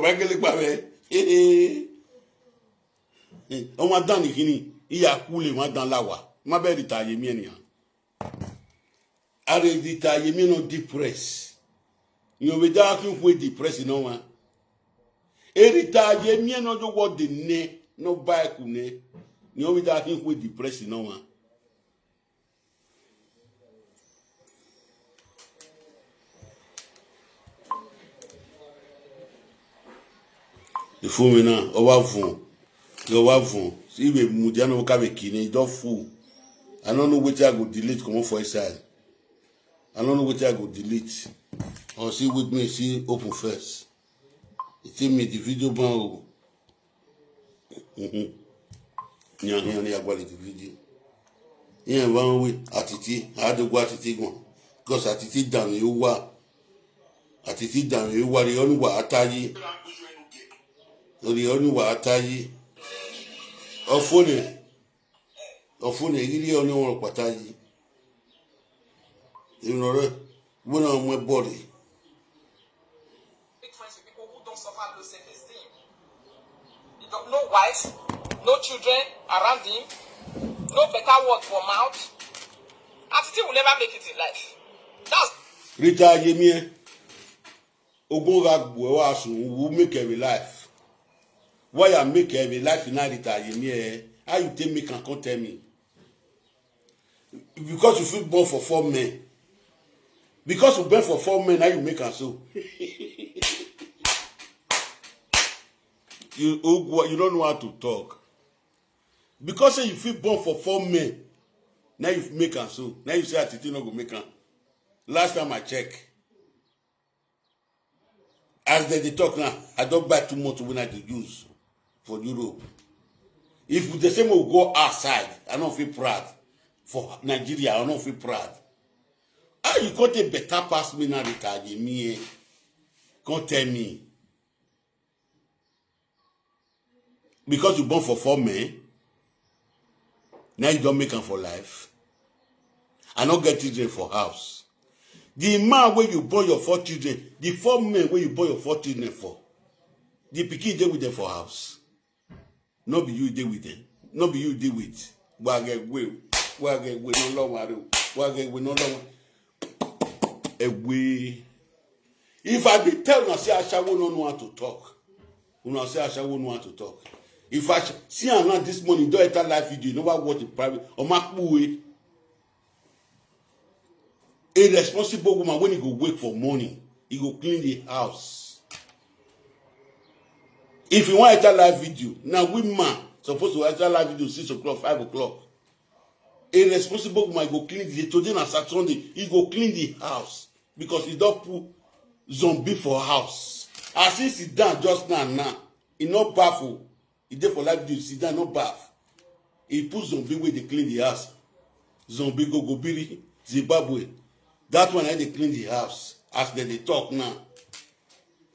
on m'a dans l'ikini, il y a coulé moi dans la wa. Ma belle détaillé mien. Arrête détaillé mien non depress. You know, without you will depress, no one. Détaillé mien non jo what the ne, no bike ne. You know, without you will depress, no one. The fool me now, over phone. Your phone. See, we Mudiano Kabekini, don't fool. I don't know which I go delete, come on for his side. I don't know which I go delete. Or see with me, see open first. It me the video ban. Here, quality video. Here, one way, Atiti, I had to go Atiti one. Because Atiti down, you were. Atiti down, you were the only one Atayi. The only one Atayi. Ofune, really only one Atayi. You know, when I'm my body. Big friends with people who don't suffer low self-esteem. No wife, no children around him, no better word for mouth. Atiti will never make it in life. That's Rita Yemie, Ogonga Buasu will make every life. Why I make every life in Rita Yemie? How you tell me can come tell me? Because you feel born for 4 men. Because you born for 4 men, now you make us so. You don't know how to talk. Because you feel born for 4 men, now you make us so. Now you say Atiti no go make am. Last time I check, as they talk now, I don't buy too much when I do use for Europe. If the same will go outside, I don't feel proud. For Nigeria, I don't feel proud. How you got a better pass me now, Rita? Me, can't tell me. Because you born for 4 men, now you don't make them for life. I don't get children for house. The man where you born your 4 children, the 4 men where you born your 4 children for, the pikin dey with them for house. No be you dey with them. No be you dey with. Wage we no long wage we no long. Away. If I be tell una say Asha will not know how to talk. Una say Asha will know how to talk. If I see Anna this morning, don't enter live video, you know what watch the private or Makbuwe. A responsible woman, when he go wake for morning, he go clean the house. If you want to enter live video, now women supposed to enter live video 6 o'clock, 5 o'clock. A responsible woman go clean the today and Saturday, he go clean the house because he don't put zombie for house. As he sit down just now, he not baffle. He dey for live video, sit down, not baff. He put zombie where they clean the house. Zombie go biri, Zimbabwe. That one, they clean the house as they talk now.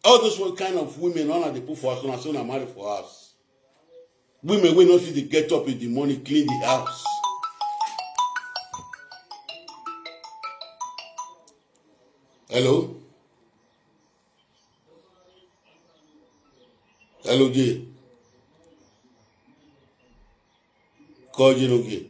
All those one kind of women, all they put for us, and so married for us. Women will not feel they get up in the morning, clean the house. Hello? Hello, Jay. Call you again.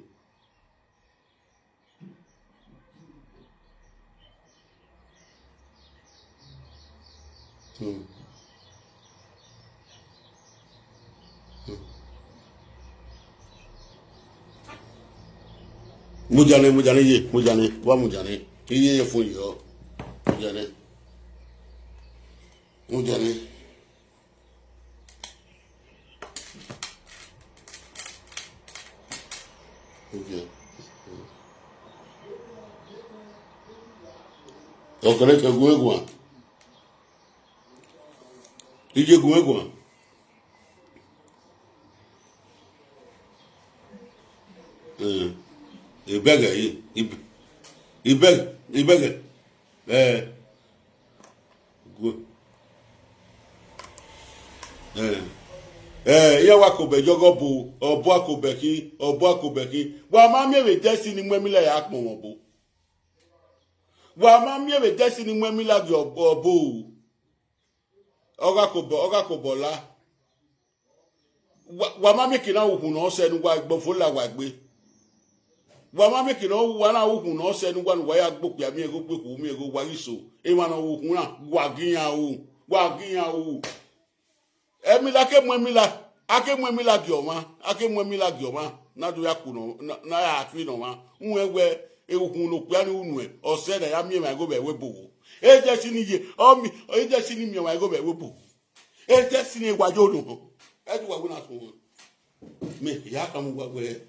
Mujane, wa mujane. Iye fún yo. Mujane. Okay. Okere ke guegwa. Ije guegwa. Ibege. Good. Iya wa ko be jogo bo obo akobeki wa ma mi we destiny mwemila ya akpon obo wa ma mi we destiny mwemila gi obo oga ko bola wa ma mi kina ohun no se nu wa gbofo la wa gbe wa ma mi kina wa na ohun no se nu wa ya gbopia mi ego pe ku mi ego wa iso e ma na ohun na wa giyan o emila ke mwemila ake mwemila gioma na do ya kuno na ya afi no ma nwewe ehun no kwa ni unu o se na ya mi ma go be webo eje sini ye o mi eje sini mi ma go be webo eje sini gwajo no eju wa guna so me ya ka mu gwe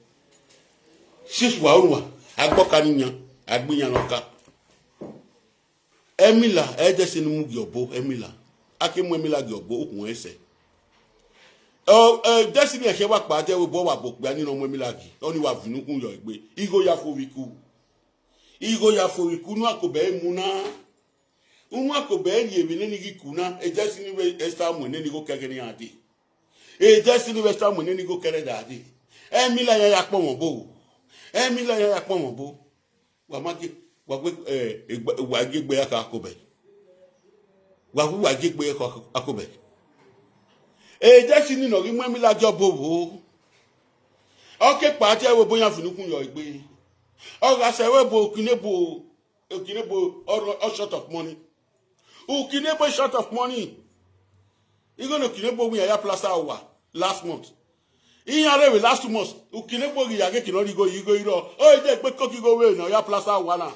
sisu wa onwa agboka niyan agbiyan loka emila eje sini mu giobo emila ake mwemila giobo okun ese destiny e wa pa je we bo wa bo pe ani no mwemilagi oni wa vunukun yo egbe igo ya fowiku nu akobe muna unu akobe ni ebi ni gikuna e destiny we esta mo ni go kege ni ade e destiny we esta mo ni go kere da ade emila ya pon mo bo wa magi wa gbe wa gegbe ya ka akobe wa gegbe ya ka akobe destiny no ri mwemila jobo bo oke pa je we boyan funukun yo igbe o ga se we bo okinebo or short of money okinebo short of money you go no kinebo we ya plaster over last month iyan re we last month okinebo ri ya ke kino ri go iro o je pe ko ki go we na ya plaster over na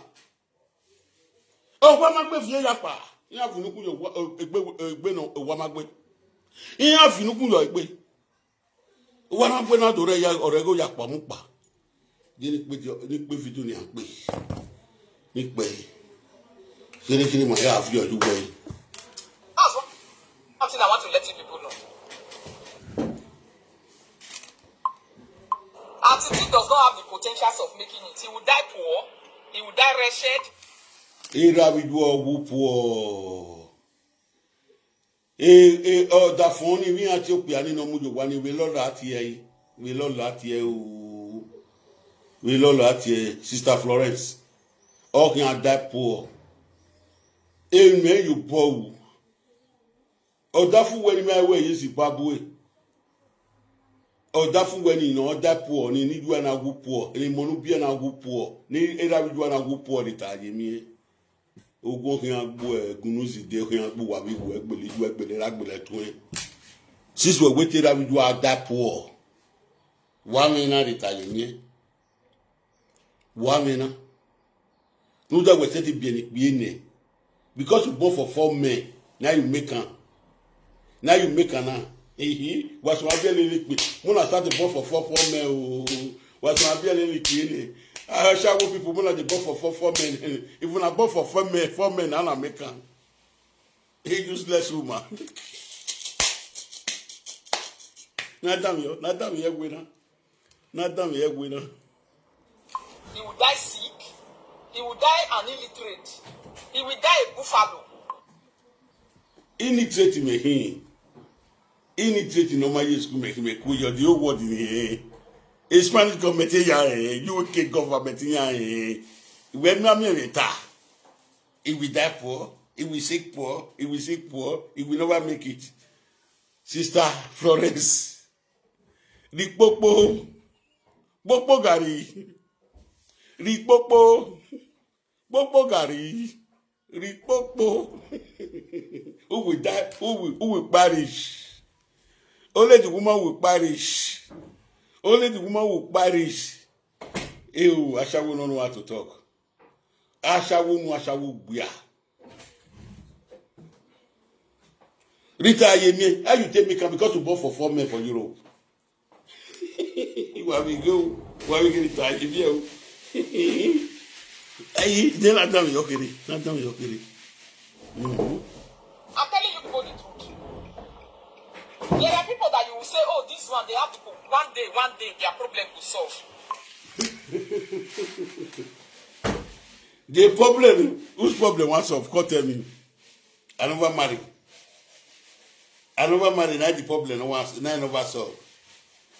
o wa ma gbe fi ya pa iyan funukun yo egbe no wa ma gbe iyan funukun yo igbe wa na gbe na do re ya orego ya pa mu pa ni pe video ni an pe ni pe kini ma ya fi oju gbe That's something I want to let you people know. Atiti does not have the potentials of making it. He will die poor. He will die wretched. Ira bi do owu po da fun ni mi ati opia ni no mu jo wa ni we lola ati Sister Florence all can die poor amen you poor o da fu we ni me we yi Zimbabwe o da fu we ni no die poor ni du na gu poor ni mo nu bi na gu poor ni era bi du na gu poor ni ta je mi ogun kan agbo gunuzi de kan agbo wa bi wo egbele ju egbele ragbele tun sis we wete ra bi du die poor wa mi na rita je mi wa me na no that we set it be ne because you born for 4 men now you make am now was my belly liquid when I started born for 4 men o was my belly liquid ne I shall people when they born for 4 men even I born for 4 men and I make am useless woman nadam ye gwena He will die sick. He will die an illiterate. He will die a buffalo. Illiterate no my school make me cool your the old word in here. Spanish government UK government when na me Rita. He will die poor, he will sick poor, he will never make it. Sister Florence. The Popo Gary. Ripopo gari, ripopo. Who will die? Who will perish? Only the woman will perish. Ew, Asha will not know how to talk. Asha will be. Rita, how you take me because you bought for 4 men for Europe? Where we go? Where we get it? Hey, they not done your kitty. I'm telling you people the truth. There are people that you will say, oh, this one, they have to one day, their problem will solve. The problem, whose problem was of course tell me. I never marry. Now the problem was I never solve.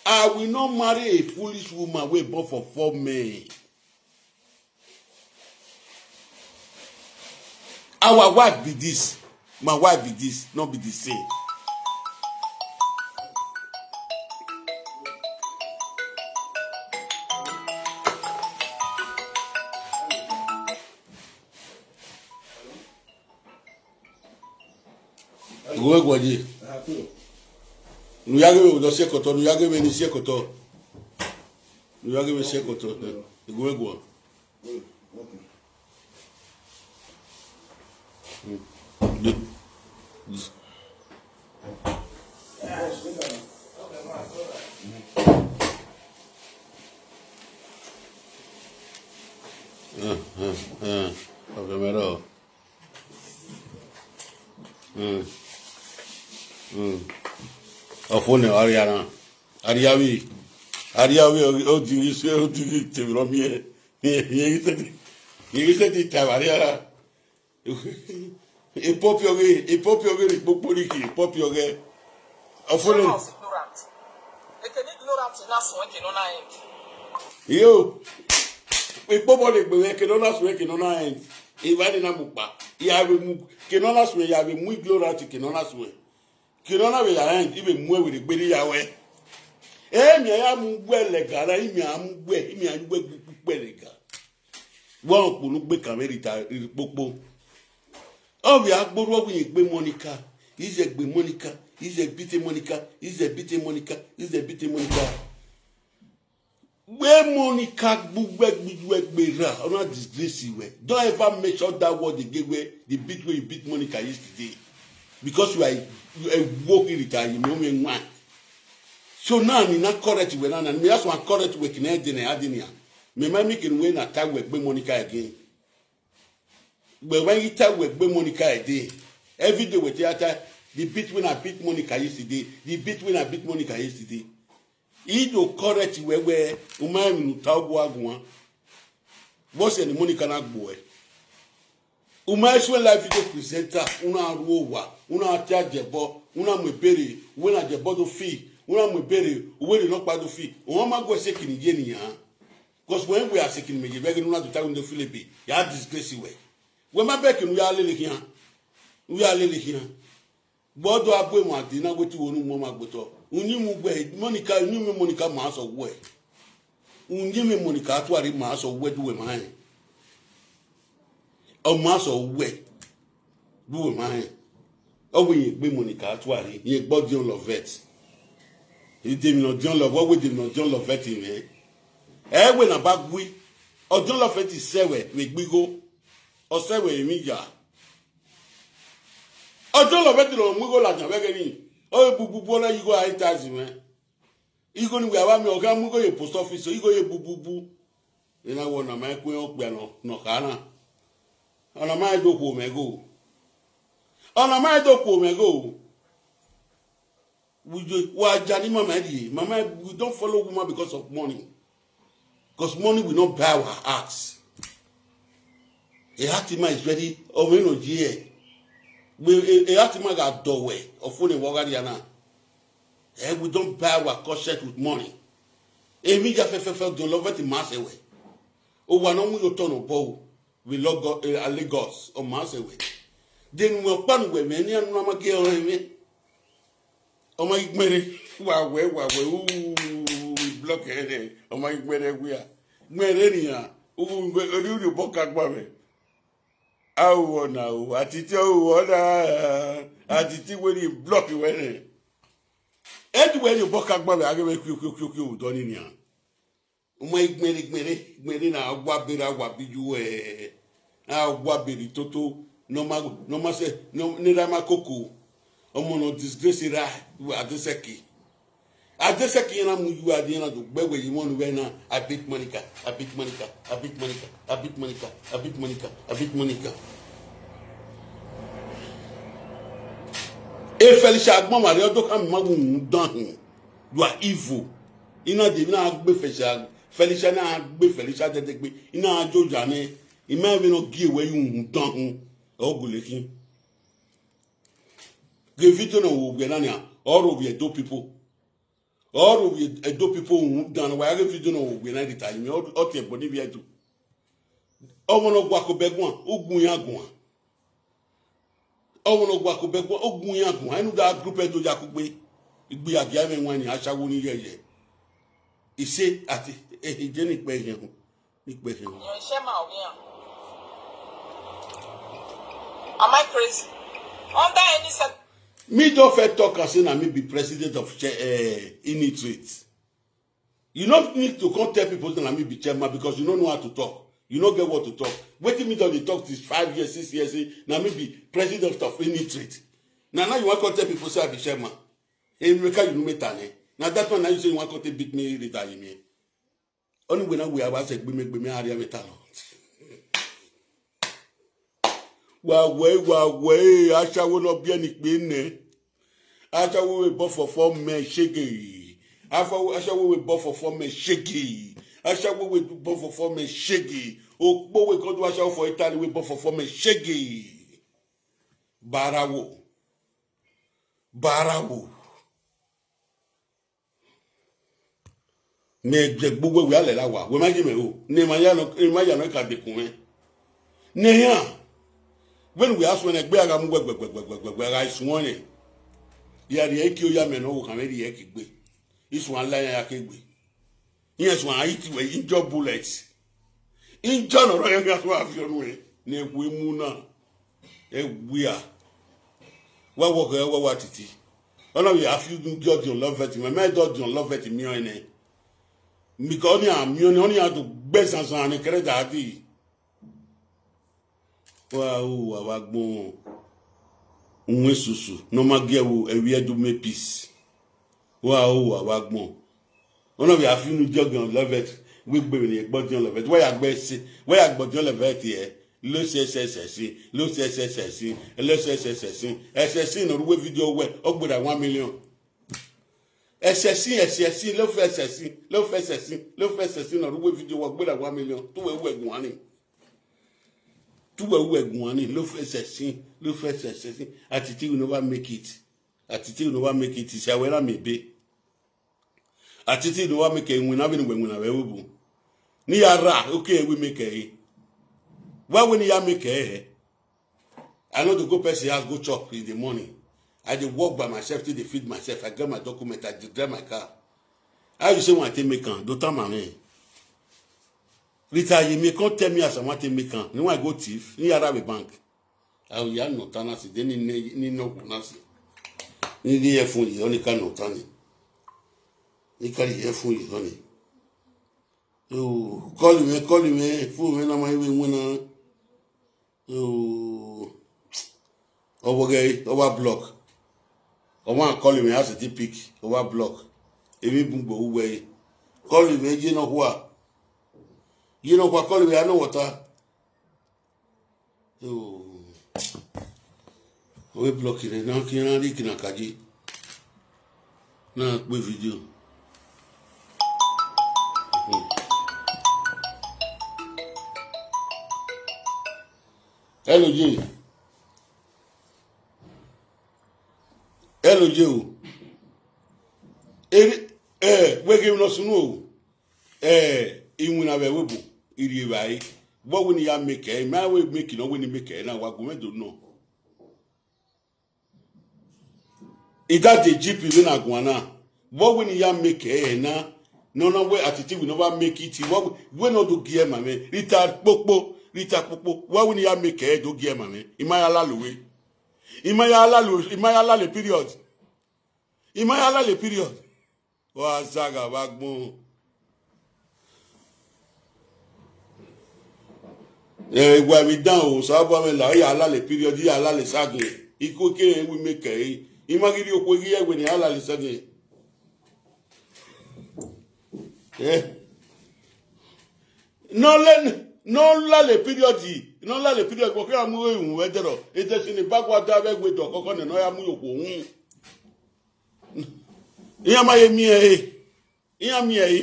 I will not marry a foolish woman wey born for 4 men. Our wife be this, my wife be this, not be the same. Go go je. Nu yage we do sekoto, nu yage we ni sekoto. Nu yage we sekoto. Go go. Ofone Ariana. Ariawi o digi tevro mi. Ye se ti tavaria. E popioge ri popoliki, popioge. Ofone. They can ignorant enough so we can on end. Yo. We popole gbe ke no na so ke no na end. E va ni na mupa. Ya be mu ke no na so ya be mu ignorant ke no na so. Kirona we ya end ibe mu we gberi ya we. Mi ya mu gbe legara imi agbe lega. Won ponu gbe kan Rita popo. O bi agboro we gbe Monica, ize gbe Monica, ize bite Monica, ize bite Monica, ize bite Monica. Where Monica gbe ra, ona disgrace we. Don't ever make sure that word they gave where the beat where you beat Monica yesterday. Because you are walking Rita, you know me one. So now me not correct we now, and me just want correct we can adenia. Me might make it when attack we be Monica again. But when you tell we be Monica again, every day we theater, the beat when I beat Monica yesterday, the beat when I beat Monica yesterday. He do correct we umami no tawbo agwa. What's the Monica na boy? Umaiswe live video presenter, una ruwa, una tia jebo, una mwepere, una jebo do fi, una mwepere, uwe no pa do fi. Won ma go sekin je ni yan. Because when we are sekin me, we una to tell the Philippi. Ya disgrace we. We ma be kin we are lele kian. We are lele kian. Bodo abo mo ati na wetu wonu mo ma gboto. Unyi mu gbe Monica, unyi mu Monica ma so we. Unyi mu Monica atwari ma so we do we man. O ma so we do man. O we gbe Monica atwari, ye gbo John Lovet. He did not John Love, what we did not John Lovet in me. Eh we na bagwi. O John Lovet is sewe we gbigo. O sewe imija. O John Lovet no mugo la jan wege ni. O bububu na yigo a itazi me. Igo ni we aba mi o ga mugo ye post office, so igo ye bububu. Ina wo na ma ku o pe no kana. Ona ma do ko mego. Ona ma do ko mego. We jani mama di. Mama, we don't follow woman because of money. Because money will not buy our hearts. A heartima is ready. Oh, we know je. A heartima got doorway or phone in Wagadiana. We don't buy our conscience with money. A media fell don't love it in mass away. Oh, one on your turn of bow. We love Lagos or mass away. Then we'll pan with many and Mama girl. Oh my Mary, wow, block head. Oh my Mary, we are Maria, who will do the book at Bobby. Oh, now, Atiti, Atiti, when you block you, anyway, you book at Bobby, I give you, don't in here. Oh my Mary, now, what be you? Now, what be the total? No, neither my cocoa. Omono disgrace ra Adeseki na mu you at the end of the where you want to na I beat Monica. E Felicia Agbon Mario do come magun down. You are evil. Ina de na agbe Felicia Felicia na gbe Felicia tete gbe ina ajoja ne ima be no give away you don hu ogulekin give it no wo gbe na ni all of you do people all of you do people who done why give it no wo gbe na the time all te body be do owo no gwa ko begun ogun yan gun owo no gwa ko begun ogun yan gun enu da group e do ja ku gbe igbe agia me wan ni asawo ni yeye ise ati eje ni pe yen Am I crazy? Under any set. Me don't fair talk and say na me be president of Initrit. You don't need to come tell people that na me be chairman because you don't know how to talk. You don't get what to talk. Waiting me don dey talk this 5 years, 6 years, na me be president of Initrit. Now you want to tell people say I be chairman. In America you know me tane. Now that one now you say you want to beat me Rita me. Only when we have said we make me area metal. Way, I shall not be any queen. I shall we buff for 4 men shaky. I shall we buff for 4 men shaky. I shall we buff for 4 men shaky. Oh, but we go to watch out for Italy, we buff for 4 men shaky. Barawo. Me gbogbo we ale la wa. We ma ji me o. Ne ma ya no ka de kun. Ne ya. When we ask when a bear am I sworn it. Ya the ekio ya me no can ready ekigbe. This one line ya kegbe. Yes, one I eat we injure bullets. Injure no royal gas wa fi onu e. Ne we mu na. E we are. Wa wo ko wa Atiti. All of you have you judge on love it. My man judge on love it mi o ene. Because only have to best and and credit adi. Wow, awagbon unwe susu no magewu ewie do me peace. Wow, awagbon. One of you have you jog on love it. We gbe ni gbodi on love it. Why agbe si? Why agbodi on love it here? Lo SSSC no we video we ogboda 1 million. SSC lo FSC no we video ogboda 1 million. To we egun ani. Tout we egun ani lo FSC Atiti will never make it. Atiti will never make it. Is aware me be. Atiti will never make it when we bu. Ni ara okay we make it. Why when you make it? I know to go person house go chop in the morning. I dey walk by myself till they feed myself. I get my document. I drive my car. How you say when I take make can? Don't tell my man. Rita, you may can't tell me as I want to make can. You want to go thief? You have a bank. I will have no tenancy. Then you no tenancy. You need a phone. You only can no tenancy. You carry a phone. You only. Oh, call me. Phone me na my way winner. Oh, over block. I want call me as a pick over block. Emi bumbo way. Call me, you know what? You know what? Call me, I know water. Oh, we block it. Now can I leak in a kaji? Now we video. Hello, Jay. Hello, Joe. We give no sunu. Inwina be webu. Iri bai. What when you make it? My way making no when you make it. Now what go do no. It that the GP in Aguana. What when you make it? Now no way Atiti will never make it. What we no do gear mame. Rita popo. What when you make it? Do gear mame. Imayala luwe. Imayala le period. Imayala le period. Wa zaga wagbon. Wa mi dan o so abo me la ya ala le period ya ala le sagin. Iko ke we make e. Imagiri okwo gi ewe ni ala le sagin. No la le period no la le period ko ka mu ehun we dero e te sini bagwa da be gbe do kokko ne no ya mu yoko hun iya ma ye mi e iya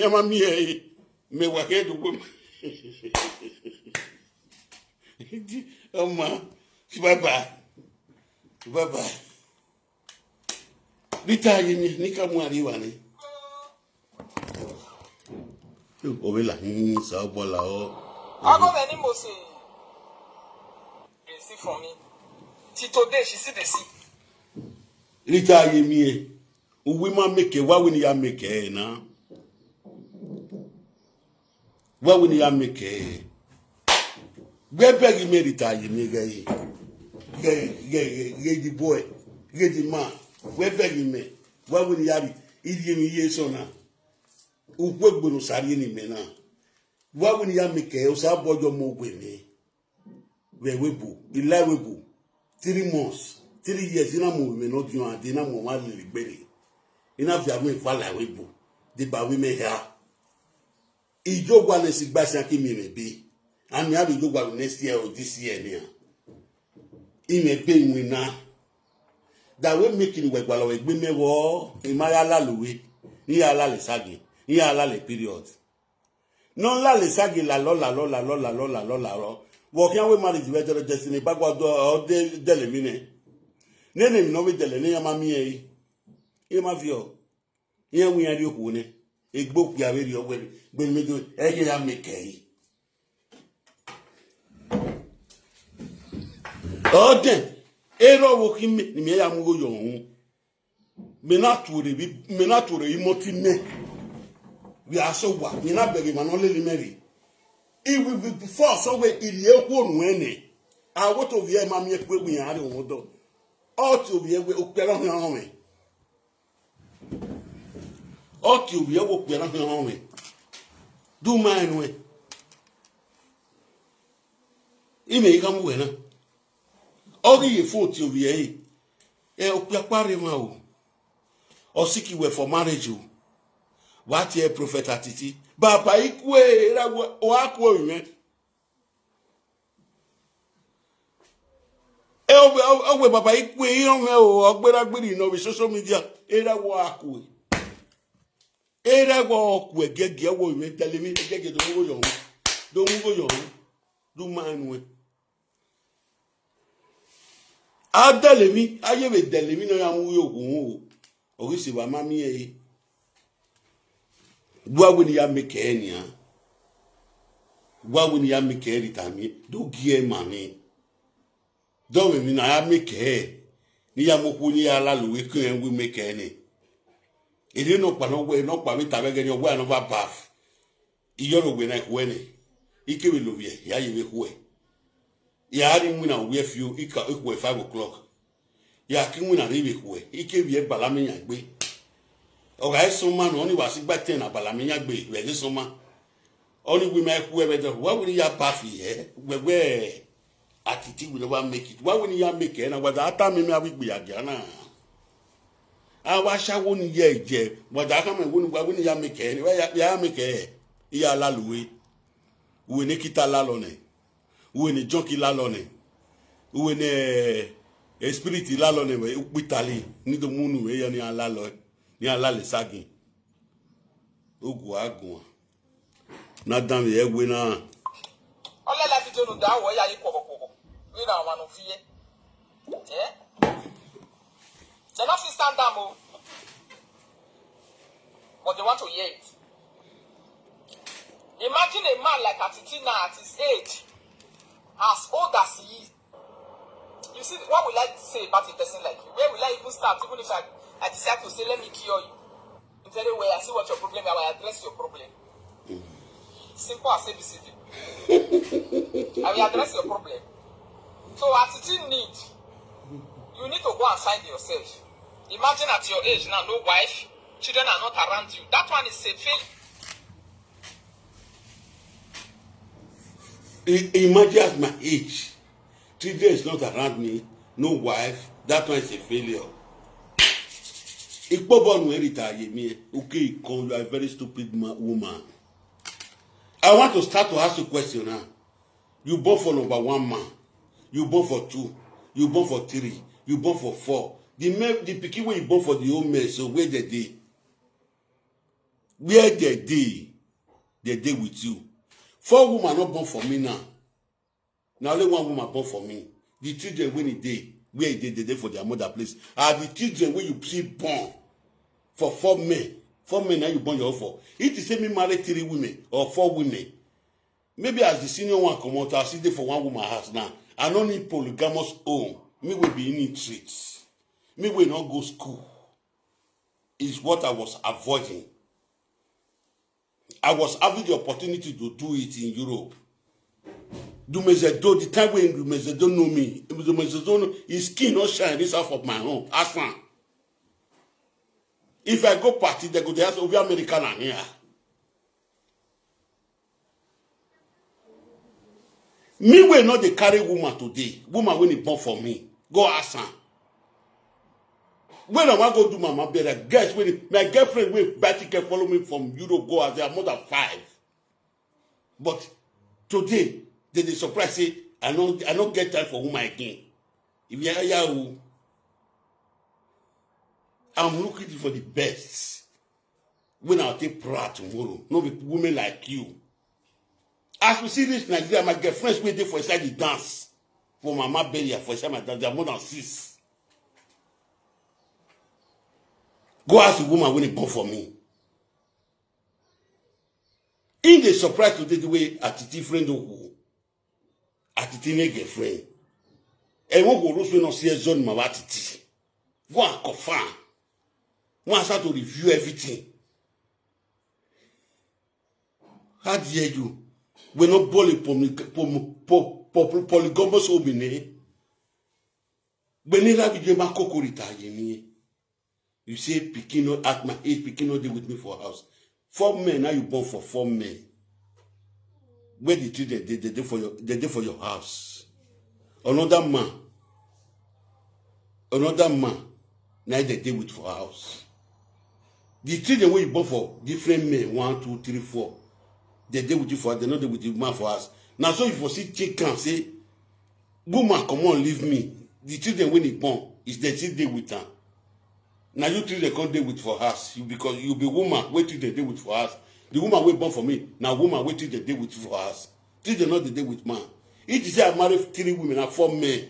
ma mi e Me wa here do go. Oma, bye bye. Rita yimi nika mu ariwa ni. Obela sa bola o. I got any most receive from me. Till today, she see the sea. Rita yimi women make why we ya make na. Why we ya make Where beg me Rita yimi guy. Get the boy, get the man. Where beg me? Why we ya idi ye so na. Ugbogbonu sari ni me na. Why we ya make o sa bojo mo gbe ni. We webu, 3 months. 3 years ina mo me no dun ade na mo wa le gbere ina fi agun ifa la webu de ba wi me ha ijogwa le si gba si aki mi me be ami abi ijogwa next year or this year ni ime be wina that we making we gba lo we gbe mewo imaya la lowe ni ala le sagi ni ala le period no la le sagi la lo wo kian we marriage we destiny bagwa do de le mine nene mi no we dele ne yama mi e ma fi o yen wi ari oku ne egbo ku awe ri ogbe gbe mi do e ye ya me kei o den ero wo ki ni me ya mu go yo hun me na ture imoti me we are so wa ni na bege ma no le meri e will be before so we iri eku onu ene a wo to vie ma mi eku egun yan ari won do Oti obi ewe okpera hu ahome. Oti obi ewe okpera hu ahome. Do mine we. Ime ikamu we na. Ogi ye foti obi e. E okpia pare ma o. Osiki we for marriage o. What ye prophet Atiti. Baba ikwe ra o akwo ime. Owe baba ikwe iron me o ogbera gbiri no be social media era wo akwe era wo okwe gege wo me tele mi gege do wo yo do man we adale mi aye be dele mi no ya mu yo gun o ori se wa mami e gwa we ni ya make enia gwa we ni ya make Rita mi do gie mami do me na ya make ni ya moku ni ala luwe ko en we make ni iri no pa no we no pa mi ta be gani ogwa no va baf iyo no we na we ni ike we lo wie ya ye we ho ya ri mu na we fiu ika eku 5 o'clock ya ki mu na ri we ho ike wie bala mi yan gbe o ga so ma no ni wa si gba 10 na bala mi yan gbe we ni so ma oni we ma ku e be do wa we ya baf ye gbegbe Atiti will never make it. Why when you make it? And what that time me have be again. I was a one year, but I come and when you make it, where you make it, ya la louis. When Nikita lalone, when a junkie lalone, when a spirit lalone, Italy, need the moon way and ya lalo, ya lale sagi. Ugua. Not done the winner. All I like to do that way, I we don't want to fear. Yeah? They're not stand down, but they want to hear it. Imagine a man like Atiti now at his age, as old as he is. You see, what will I say about a person like you? Where will I even start, even if I decide to say, let me cure you? In very way, I see what your problem is, I will address your problem. Simple as ABCD. I will address your problem. So Atiti you need to go and find yourself. Imagine at your age now, no wife, children are not around you. That one is a failure. Imagine at my age, children is not around me, no wife, that one is a failure. Okay, you are a very stupid woman. I want to start to ask you a question now. You born for number 1 man. You born for 2. You born for 3. You born for 4. The pikin when you born for the old man, so where they dey? Where they dey? they dey with you. 4 women not born for me now. Now only 1 woman born for me. The children when it dey, where they dey for their mother place. Are the children when you see born for 4 men. 4 men now you born your own for. If you say me marry 3 women or 4 women, maybe as the senior one come out, I'll sit there for 1 woman house now. I don't need polygamous home. Me will be in streets. Me will not go school. Is what I was avoiding. I was having the opportunity to do it in Europe. Dumezedo, the time when Dumezedo know me, Dumezedo, his skin not shine this half of my home. Aslan. If I go party, they go there as over American and here. Me will not the carry woman today. Woman when it born for me. Go ask her. When I want to go do mama better, guess when my girlfriend will buy ticket follow me from Europe go as they are more than 5. But today, they surprise say I don't get time for woman again. If you are I'm looking for the best. When I'll take proud tomorrow, no be women like you. As we see this Nigeria, my girlfriends wait there for inside the dance. For mama burial, for inside my dance, they are more than 6. Go ask the woman when it born for me. In the surprise today, the way Atiti friend who Atiti ne girlfriend. And one go also not see a zone my Atiti. Go and confirm. One start to review everything. How dare you? We not polygamous obine. When you have a Rita, you say Pikino at my age, Pikino dey with me for house. 4 men, now you born for 4 men. Where the children they dey for your house. Another man, now they dey with for house. The children where you born for different men, 1, 2, 3, 4. They dey with you for house, they not dey with you man for house. Now so if you see chicken say, woman come on leave me. The children when he born is they still dey with them. Now you children can't deal with for us because you be woman waiting they deal with for us. The woman will born for me. Now woman waiting they deal with for us. Children not the deal with man. If you say I married 3 women and 4 men,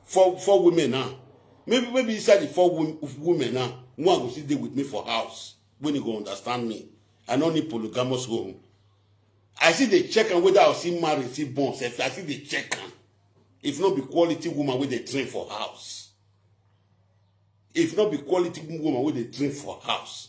4 women now. Maybe inside the 4 women now, one will still deal with me for house. When you go understand me. I don't need polygamous home. I see the check and whether I'll see married, see born. I see the check and if not be quality woman with they train for house. If not be quality woman with they train for house.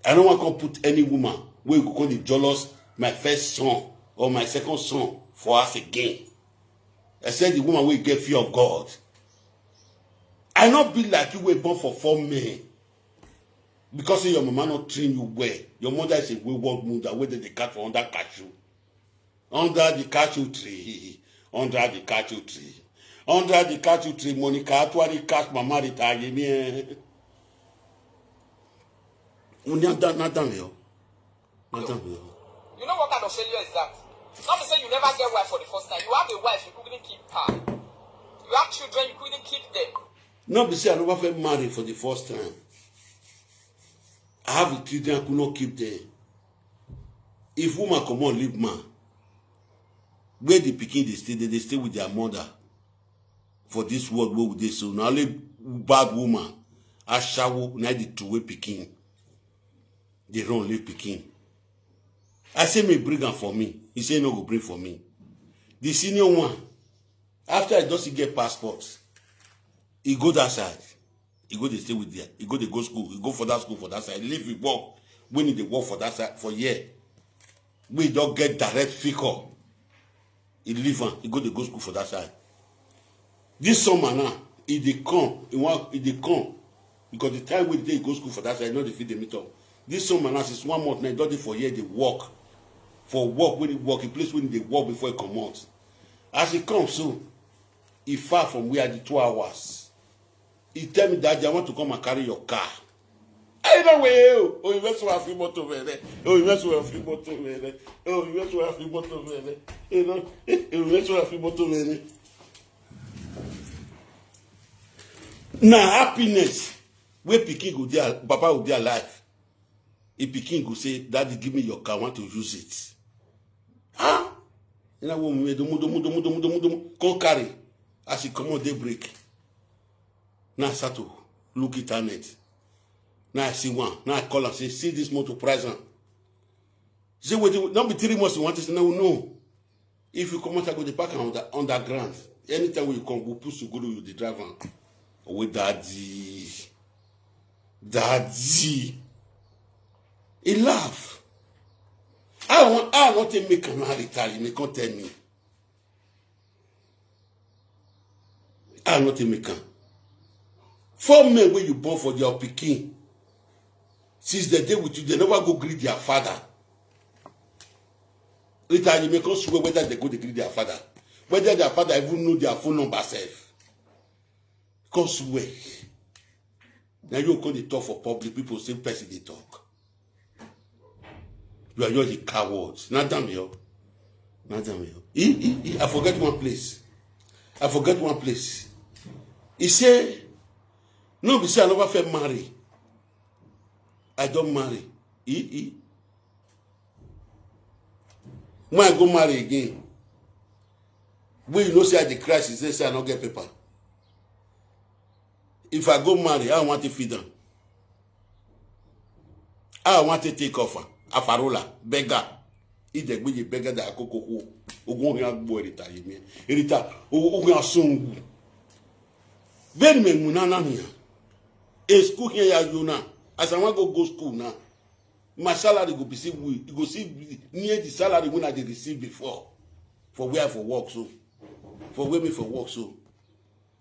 I don't want to put any woman where you call the jealous my first son or my second son for us again. I said the woman will get fear of God. I not be like you were born for 4 men. Because your mama not train you well. Your mother is a wayward mother where they catch for under cashew. Under the cashew tree. Under the cashew tree. Under the cashew tree, Monica actually catch mama Rita. You know what kind of failure is that? Not to say you never get wife for the first time. You have a wife, you couldn't keep her. You have children, you couldn't keep them. Not be say I never felt married for the first time. I have a children, I could not keep them. If woman come on, leave man. Where the pikin they stay with their mother. For this world, where would they so? Now only bad woman, I shower, now the 2-way pikin. They don't leave pikin. I say me bring her for me. He say no go bring for me. The senior one, after I just get passports, he go that side. He go to stay with there. He go to go school. He go for that school for that side. He leave he work. When he work for that side for year. We don't get direct figure. He leave him. He go to go school for that side. This summer now, if they come, because the time when they go school for that side, not the feed the meet up. This summer now, since 1 month now, don't for year they work. For work when he work, a place when they work before he come out. As he comes so, he far from where the 2 hours. He tell me that I want to come and carry your car. I know where oh you mess with free motor there. Oh you mess with free motor there. Oh you mess with free motor there. You know, you mess with free motor there. Now happiness, where pikin go there, Papa will be alive. If Pikin go say, Daddy, give me your car, I want to use it. Huh? You know what we do? Come carry. As he come on daybreak. Now I start to look internet. Now I see one. Now I call and say, see this motor price. Say, wait, don't be 3 months you want to say, no. If you come out, I go the park underground. Anytime when you come, we'll push to go to the driver. Oh, daddy. He laugh. I want to make him retire. He can't tell me. I want to make him. 4 men when you born for your Pikin. Since the day with you, they never go greet their father. Rita, you make us swear whether they go to greet their father. Whether their father even know their phone number self. Because swear. Now you call the talk for public, people say person they talk. You are just a coward. Not damn you. I forget one place. He say, no, be say I never felt marry. I don't marry. When I go marry again, when you know say I the crisis, they say I don't get paper. If I go marry, I want to feed them. I want to take offer. Afarola, beggar. If they be beggar that I cook, Ogun boy Rita, Rita, Ogun song. Ben me munana here. A school here you now. As I want to go school now, my salary go be see we go see near the salary when I did receive before. For where for work so. For where me for work so.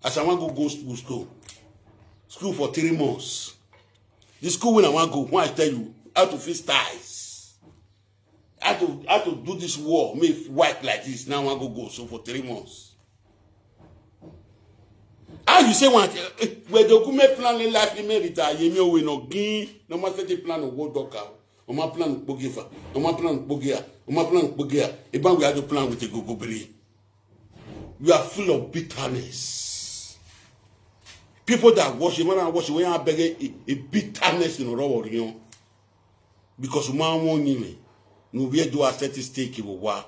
As I want to go school. School for 3 months. The school when I want to go, when I tell you how to fix ties. How to do this war, make white like this. Now I want to go so for 3 months. How you say one where the government plan in life Rita, you we no gain, no matter the plan of world doctor, or my plan of Bogifa, or my plan of Bogia, or my plan of Bogia, even we had to plan with the Gogobri. You are full of bitterness. People that wash, when you are begging a bitterness in a raw you because man won't me. No, we do a certain stake in war.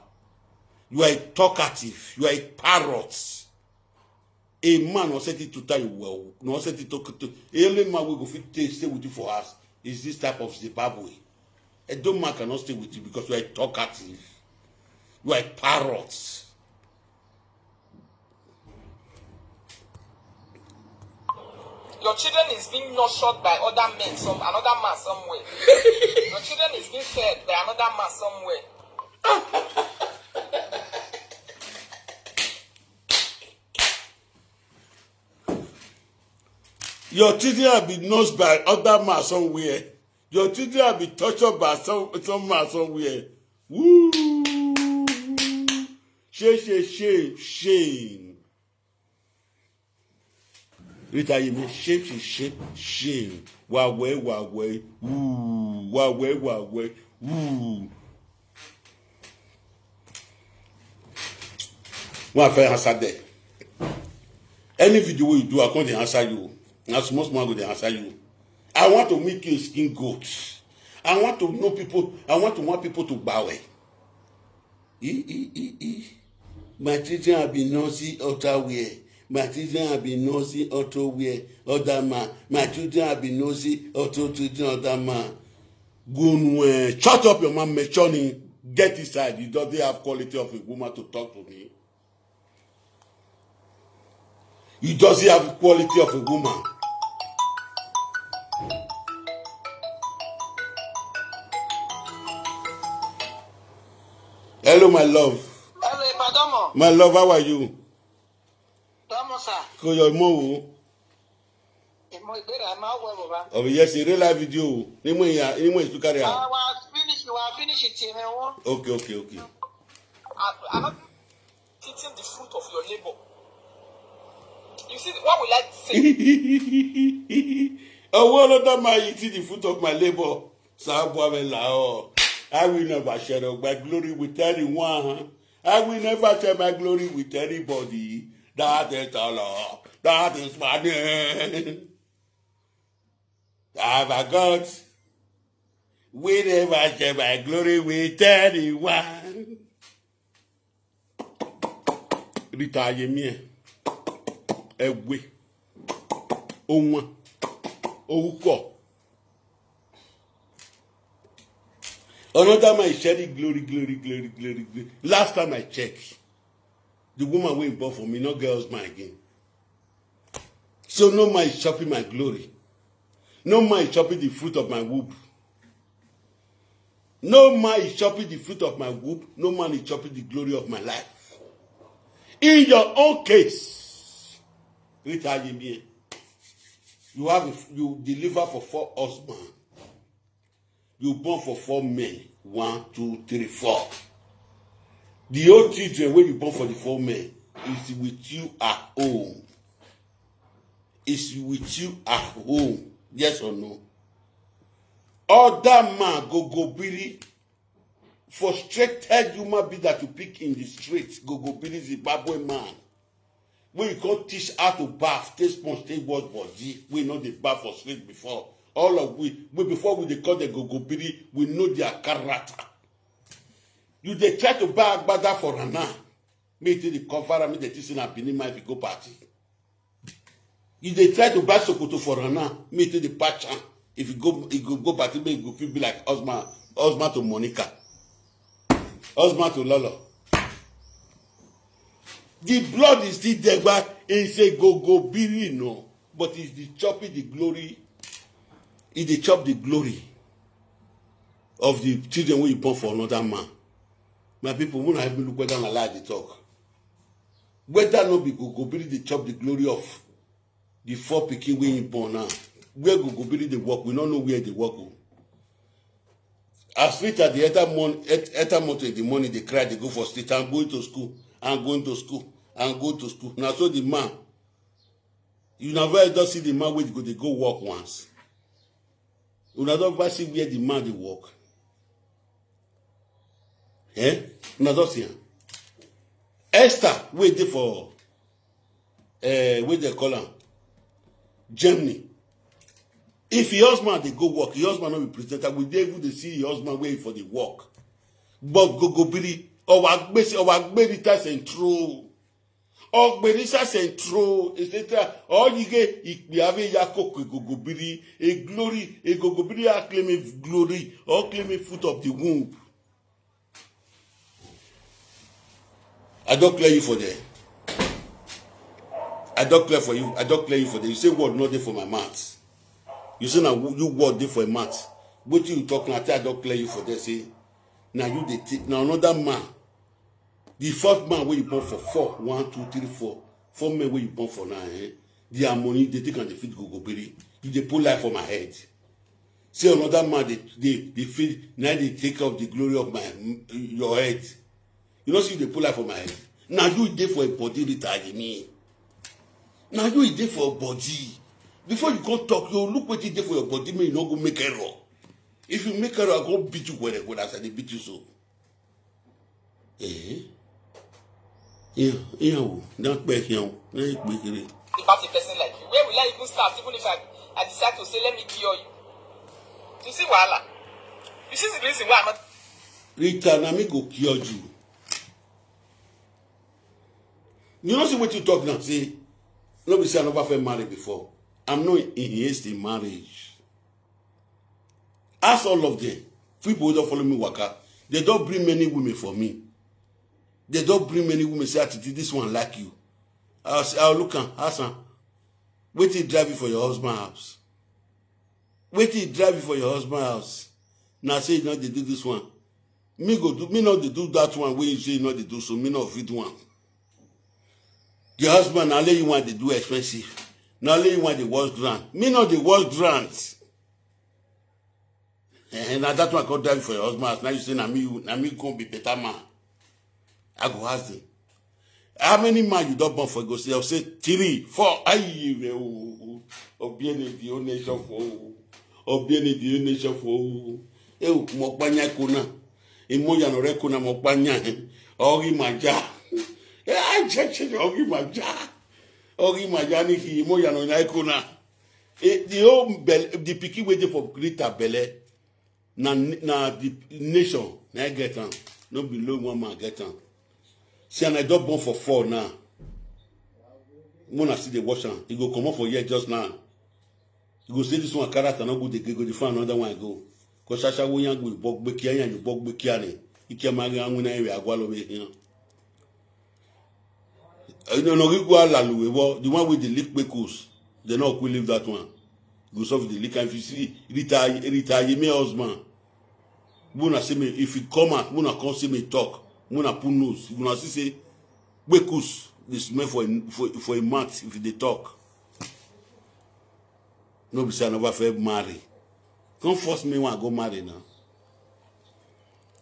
You are a talkative, you are a parrot. A man was set to tell you well, no set to talk to any man will go fit stay with you for us. Is this type of Zimbabwe? A dumb man cannot stay with you because you are a talkative. You are a parrot. Your children is being nurtured by other men, another man somewhere. Your children is being fed by another man somewhere. Your children have been nursed by other man somewhere. Your children have been tortured by some man somewhere. Woo! Shame. Rita, you mean shame. Wawe. Woo. Wawe. Woo. One fair answer there. Any video you do, I can't answer you. As most man go they answer you. I want to make you a skin goat. I want to know people. I want people to bow. My children have been nosy outerwear. My children have been nosy outerwear. Other man. My children have been nosy other man. Go shut up your man, Mechoni. Get inside. You don't have quality of a woman to talk to me. You doesn't have quality of a woman. Hello, my love. Hello, Padomo. My love, how are you? Domo, sir. Ko your mo. Oh yes, a real live video. Ni mo speaker ya. I will finish it. Okay. I'm not eating the fruit of your labor. You see, what we like to say. Oh, well, not my eating the fruit of my labor. I will never share my glory with anyone. I will never share my glory with anybody. That is all. That is my name. I have a God. We never share my glory with anyone. Rita Yemie. Ewe. Onwa. Ouko. Another man is sharing glory. Last time I checked, the woman went born for me, no girl's man again. So no man is chopping my glory. No man is chopping the fruit of my womb. No man is chopping the fruit of my womb. No man is chopping the glory of my life. In your own case, Rita, you deliver for 4 husbands. You born for 4 men. 1, 2, 3, 4. The old children, when you born for the 4 men, is with you at home. Is with you at home. Yes or no? Other man go biri, frustrated human being that you pick in the streets. Go biri Zimbabwe man. When you can't teach how to bath, take sponge, take wash body. We know the bath for street before. All of we before we they call the go biri, we know their character. You they try to buy agbada for Rana. Me to the cover, me the teaching and pinima if you go party. You they try to buy Sokoto for Rana. Me to the patcha. If you go party, me you go feel be like husband to Monica, husband to Lolo. The blood is still there, but it's a go biri no. But it's the chopping the glory. It's the chop the glory of the children when you born for another man. My people, when I have been look whether I like the talk. Whether no be go biri the chop the glory of the 4 pikin when you born now. Where go biri the work, we don't know where the work go. As Rita the enter month in the morning, they cry, they go for street. I'm going to school. I'm going to school. I'm going to school. Now so the man, you never just see the man where they go work once. You never see where the man they work. Eh? You never see him. Esther, wait there for what they call him? Germany. If your husband they go work, your husband not be presenter, we dey able to see your husband waiting for the work. But go biri, or Rita Central, or Rita Central, etc. Or you get Ikbiave Yako go biri, a glory, a go biri a claim glory, or claim fruit of the womb. I don't clear you for that. I don't clear for you. I don't clear you for that. You say word not there for my mouth. You say now you word there for a mouth. What you talking? I don't clear you for that. Say now you they take now another man. The first man where you born for 4, 1, 2, 3, 4. 4 men where you born for now. Their money they take and they feed go biri. You they put life on my head. Say another man they feed now they take off the glory of your head. You know see they put life on my head. Now you there for a body retire me. Now you there for a body. Before you go talk, you look what you there for your body, may you not go make error. If you make error, I go beat you where I they beat you so. Don't back here. About a person like you, where will I even start? Even if I decide to say, let me cure you. You see why? You see the reason why I'm not. Rita, na me go cure you. You know see what you talk now, say, nobody say I never felt married before. I'm not against the marriage. Ask all of them. People who don't follow me waka, they don't bring many women for me. They don't bring many women say, Atiti, this one like you. I'll look and ask her, wait till drive you for your husband's house. Wait till drive you for your husband's house. Now say you know they do this one. Me not they do that one where you say you know they do, so me not fit one. The husband, now let you want they do expensive. Now let you want the worst grant. Me not the worst grant. And now that one called drive for your husband. Now you say, now me gonna be better man. I go ask them. How many man you don't born for? Go say, I'll say 3, 4. Aye, obiene the own nation for. Obiene the own nation for. Mokbanya kuna. Imoya no rekuna mokbanya. Ori maja. I check ori maja. Ori maja ni ki imoya no naikuna. The picky waiting for Rita Bele. na the nation na get am. No below one man get am. See, and I don't born for 4 now. When I see the watch am, he go come up for here just now. You go say this one character no good again, go the find another one go. Cause Sasha wo yang go bog be kia and you bog be kia ni. Ike mari angu na we agwalo we here. You know go alalu we the one with the leak bekos. They not will leave that one. Go solve the leak and if you see Rita you me husband. Muna say me if you come out, muna come see me talk. Muna put nose. Muna say bekos this meant for a month if they talk. No be say I never feel marry. Come force me when I go marry now.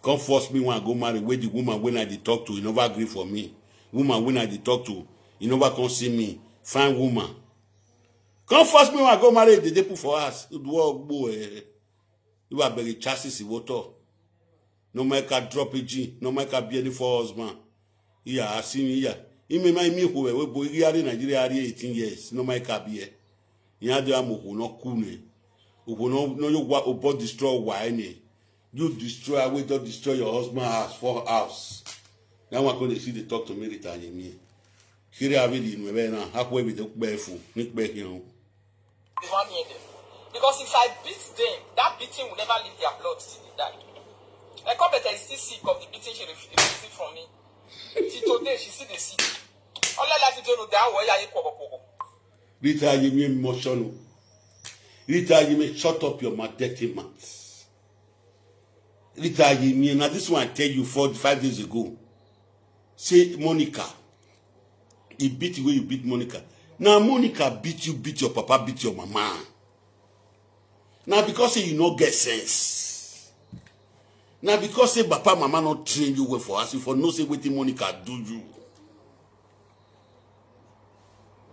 Come force me when I go marry. Where the woman when I dey talk to, you never agree for me. Woman when I dey talk to, you never come see me. Fine woman. Come force me when I go marry. They put for us. You are very chassis water. No make a drop a G. No make a be any for husband. Yeah, I see me here. He may mind me who we boy here in Nigeria 18 years. No make a be. You do am who no kune. Who no you what about destroy wine. You destroy away to destroy your husband's house for house. Now I'm going to see the talk to me Rita and me. Here I really in my now. Halfway with the barefoot. Nick back here. Because if I beat them, that beating will never leave their blood till they die. My competitor is still sick of the beating she received from me. Till today, she still the sick. All I like to do that way I equal. Rita, you mean emotional. Rita, you may shut up your mouth, dirty mouth. Rita, you mean now this one I tell you 5 days ago. Say Monica. He beat the way you beat Monica. Now Monica beat your papa, beat your mama. Now because say you no get sense. Now because say papa mama not train you well for us, you for no say wetin Monica do you.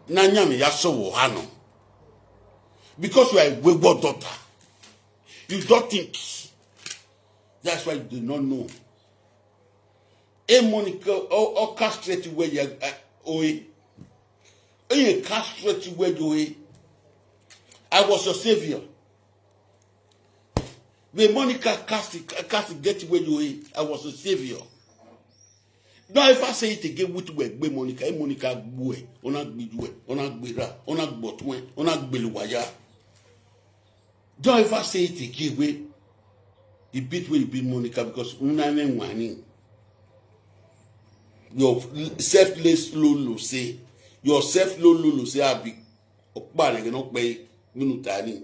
Now nyame ya so wo ha no. Because you are a wayward daughter. You don't think. That's why you do not know. A Monica or castrate where you a castrate where you I was your savior. When Monica cast get where you I was your savior. Now if I say it again, which way be Monica bue, ona gbidue, ona gbera, ona gbotwe, ona gbeluwaya. Don't ever say it again way. The bit where you beat Monica because unane wani. Your selfless lolo say. Your self-lolo say I be okpa nege no pe minu tani.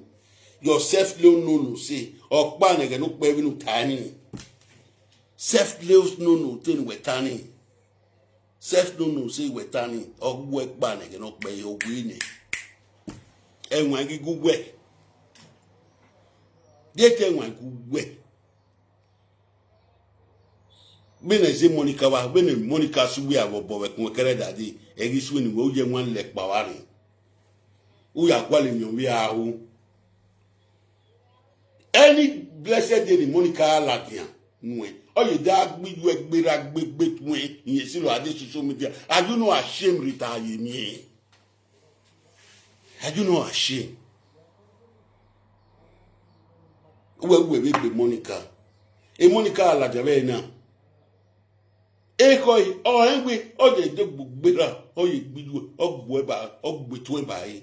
Your self-lolo say okpa nege no pe minu tani. Self-lolo ten wetani. Self-lolo say wetani. Ogwe okpa nege no pe ogwini. Enwa gi gugwe. Deke enwa gugwe. Bene say Monica wa bene Monica suwe abo we kun kere dadi egi suwe ni wo je wan le pa wa rin u ya kwale mi o wi ahu any blessed day Monica latian nwe o ye da gbiju egbera gbegbe tun iye si lo ade social media are you no ashamed Rita ye mi are you no ashamed we be Monica e Monica la jabe na Ekoi o enwe o je de gbugbera o ye gbidu ogbu eba ogbetu eba yi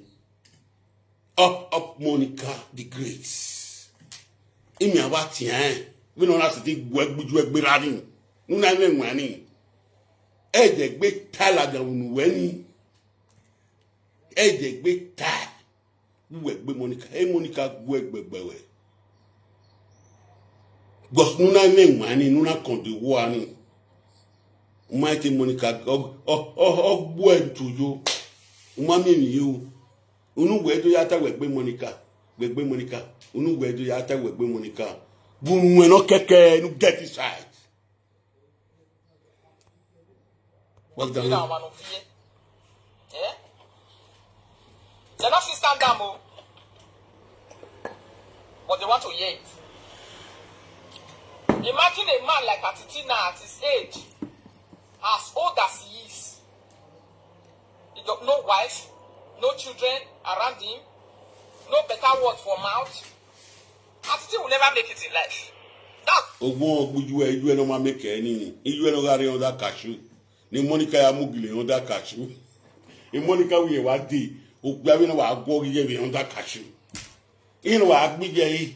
up Monica the great imi abati we no na se ti gbuju egbera ni nuna nenwa ni e je gbe talaga unu we ni e je gbe ta wu egbe Monica Monica gbu egbegbewe gos nuna nenwa ni nuna kondiwo ani Mighty Monica ogbo entuyo umami mi you unu gbe to yata we gbe Monica unu gbe to yata we gbe Monica bunwe no keke nu get inside what the hell eh they not stand down but they want to hear it. Imagine a man like Atiti now at his age, as old as he is. He got no wife, no children around him, no better word for mouth. Atiti will never make it in life. That Ogbon you no ma make any. You no gari on that cashew. Ni Monica ya mugile on that cashew. In Monica we wa di. Ogbawi no wa agbo ye on that cashew. In wa agbije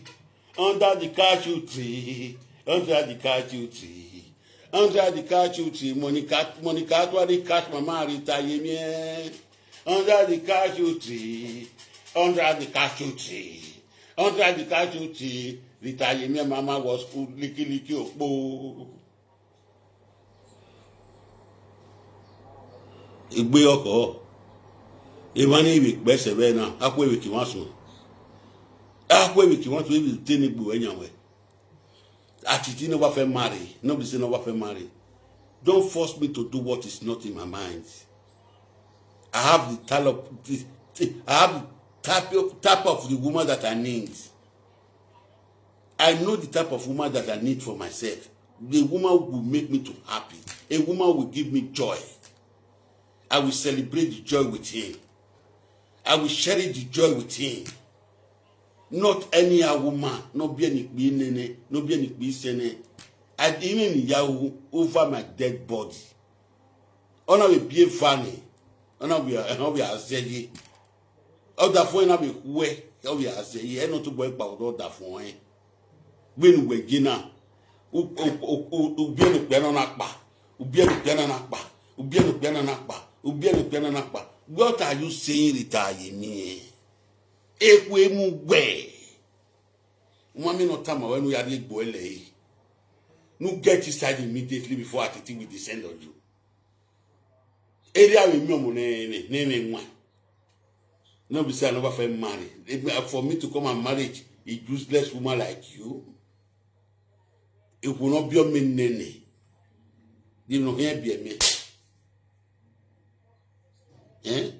under the cashew tree. Under the cashew tree. Under the cashew tree. Monica to the cash mama Rita yemie. Under the cashew tree. Under the cashew tree. Under the cashew tree. Rita yemie mama was liki okpo. Igbe oko. Imani ibi gbese be na. Akwe ibi ki wan sun. Akwe ibi ki wan to ibi teni gbo enyanwe. Atiti no wa fe marry. Nobody say no wa fe marry. Don't force me to do what is not in my mind. I have the type of the woman that I need. I know the type of woman that I need for myself. The woman will make me too happy. A woman will give me joy. I will celebrate the joy with him. I will share the joy with him. Not any woman, not be any nene, not be any sene. I didn't yahoo over my dead body. Ona will be funny. Ona will be a zegi. Other phone na be we. Ona be a zegi. I not to work about other phone. When we gina, ubienu piano nakba, ubienu piano nakba, ubienu piano nakba, ubienu piano nakba. What are you saying, Rita? Me? Ekwe mugwe. Mami no tama when we are the boile. No get inside immediately before Atiti will descend on you. Area with me name one. No be say I never felt married. For me to come and marry a useless woman like you, it will not be a me nene. You know here be a me. Eh?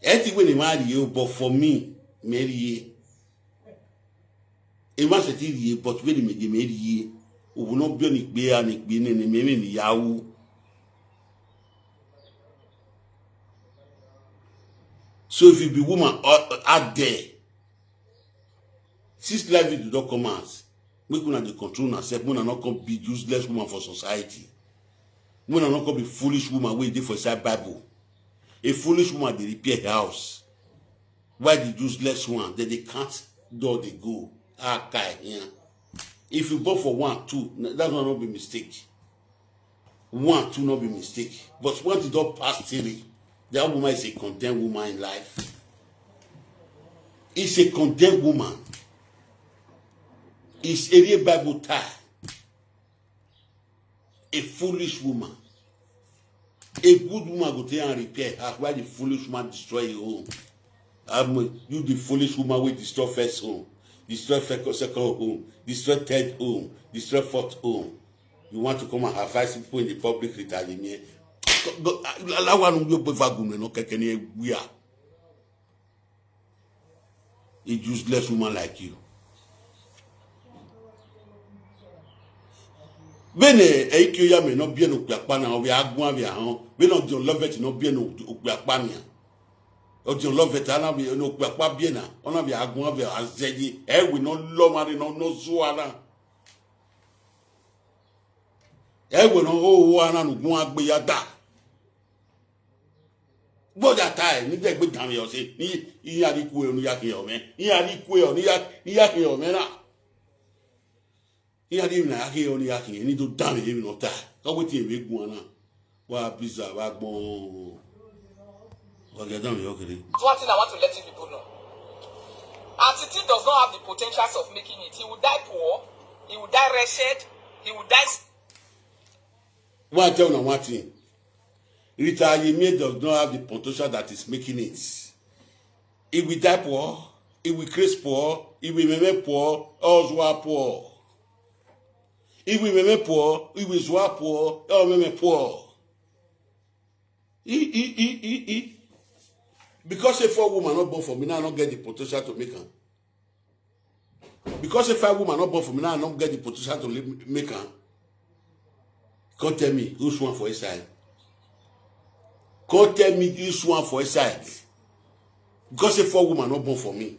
Anything when they marry you, but for me, marry ye. It must say ye, but when they marry ye, it will not be any bear and it be any me yahoo. So if you be woman out there, since life is not commands, we cannot control ourselves. We not going to be useless woman for society. We not going to be foolish woman waiting for inside Bible. A foolish woman they repair her house. Why the useless one? Then they can't door they go. Yeah. If you go for 1, 2, that will not be mistake. 1, 2 not be mistake. But once it don't pass 3, that woman is a condemned woman in life. It's a condemned woman. It's a real Bible tie. A foolish woman. A good woman go there and repair her while the foolish woman destroy your home. You the foolish woman will destroy first home, destroy second home, destroy third home, destroy fourth home. You want to come and advise people in the public retaliation. A useless woman like you. When a ya may not be an Upiapana, we are going to home. We don't love it, no be an Upiapania. Or do love it, and I'll be no Upiapiana. Ona be a going to as Zeddy, we no lomari no Zuana. We no one and one be a da. But that time, you take good time, you say, he had equal on Yaki, man. He had equal on Yaki, man. He had even a key on Yaki, and he do damn him no tie. Go with him, big one. What pizza, what bone? What get done, okay? one thing I want to let you people know. Atiti does not have the potentials of making it. He will die poor, he will die wretched, he will die. One tell you one thing. Rita Yemie does not have the potential that is making it. He will die poor, he will create poor, he will remain poor, also poor. If we remain poor, if we swap poor, or remain poor. Because if a woman not born for me, now I don't get the potential to make her. Because if a woman not born for me, now I don't get the potential to make her. Can't tell me who's one for his side. Can't tell me who's one for his side. Because if a woman not born for me,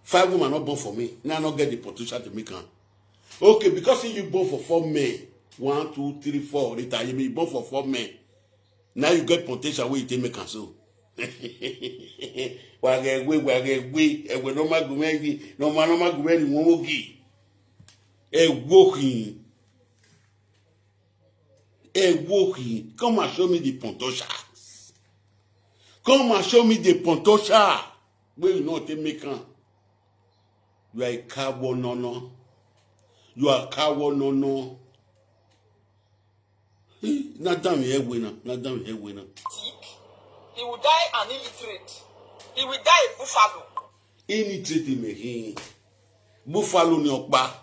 5 women not born for me. Now I not get the potential to make her. Okay, because you born for 4 men. 1, 2, 3, 4. Rita, you may born for 4 men. Now you get potential where you take me cancel. Wage we no magumegi, no magumegi wogi. Walking. Come and show me the potentials. Come and show me the potential. Where you not take me can. You are a cowboy no. You are a cowboy no. Not down here winner. Not down here winner. He will die an illiterate. He will die a buffalo. Illiterate me. Buffalo ni okpa.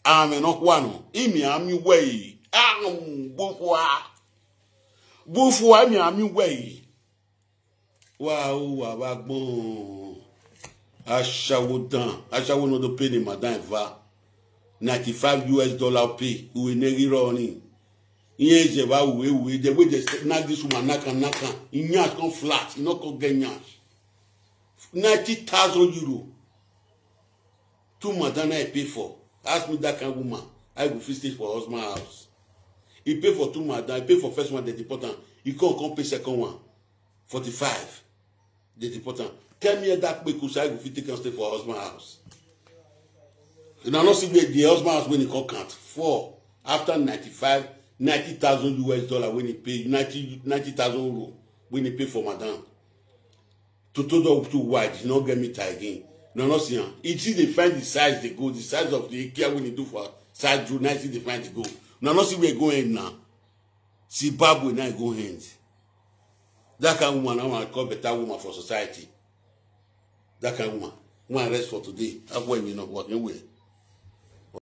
Ame no kwano. Imi ami way. Bufwa mi ami way. Wow, abagbon. Ashawo no do pay the madam va. $95 pay. We negi running. Yes, the way they snag this woman naka. Inyash come flat, not come get nyash. 90,000 euro. 2 madam I pay for. Ask me that kind of woman. I go fix it for husband house. He pay for 2 madam. I pay for first one, the important. He can't pay second one. 45. The important. Tell me that because I go fit take and stay for husband house. You know, not see the husband house when he call count 4 after 90,000 US dollar when he pay 90,000 euro when he pay for madam. To too wide, he not get me tie again. No, not see him. It is they find the size they go, the size of the care when they do for side drew, nice they find the go. No, not see where going now. Zimbabwe now go hands. That kind of woman I want to call better woman for society. That kind of woman. One rest for today. I've when you know what anyway.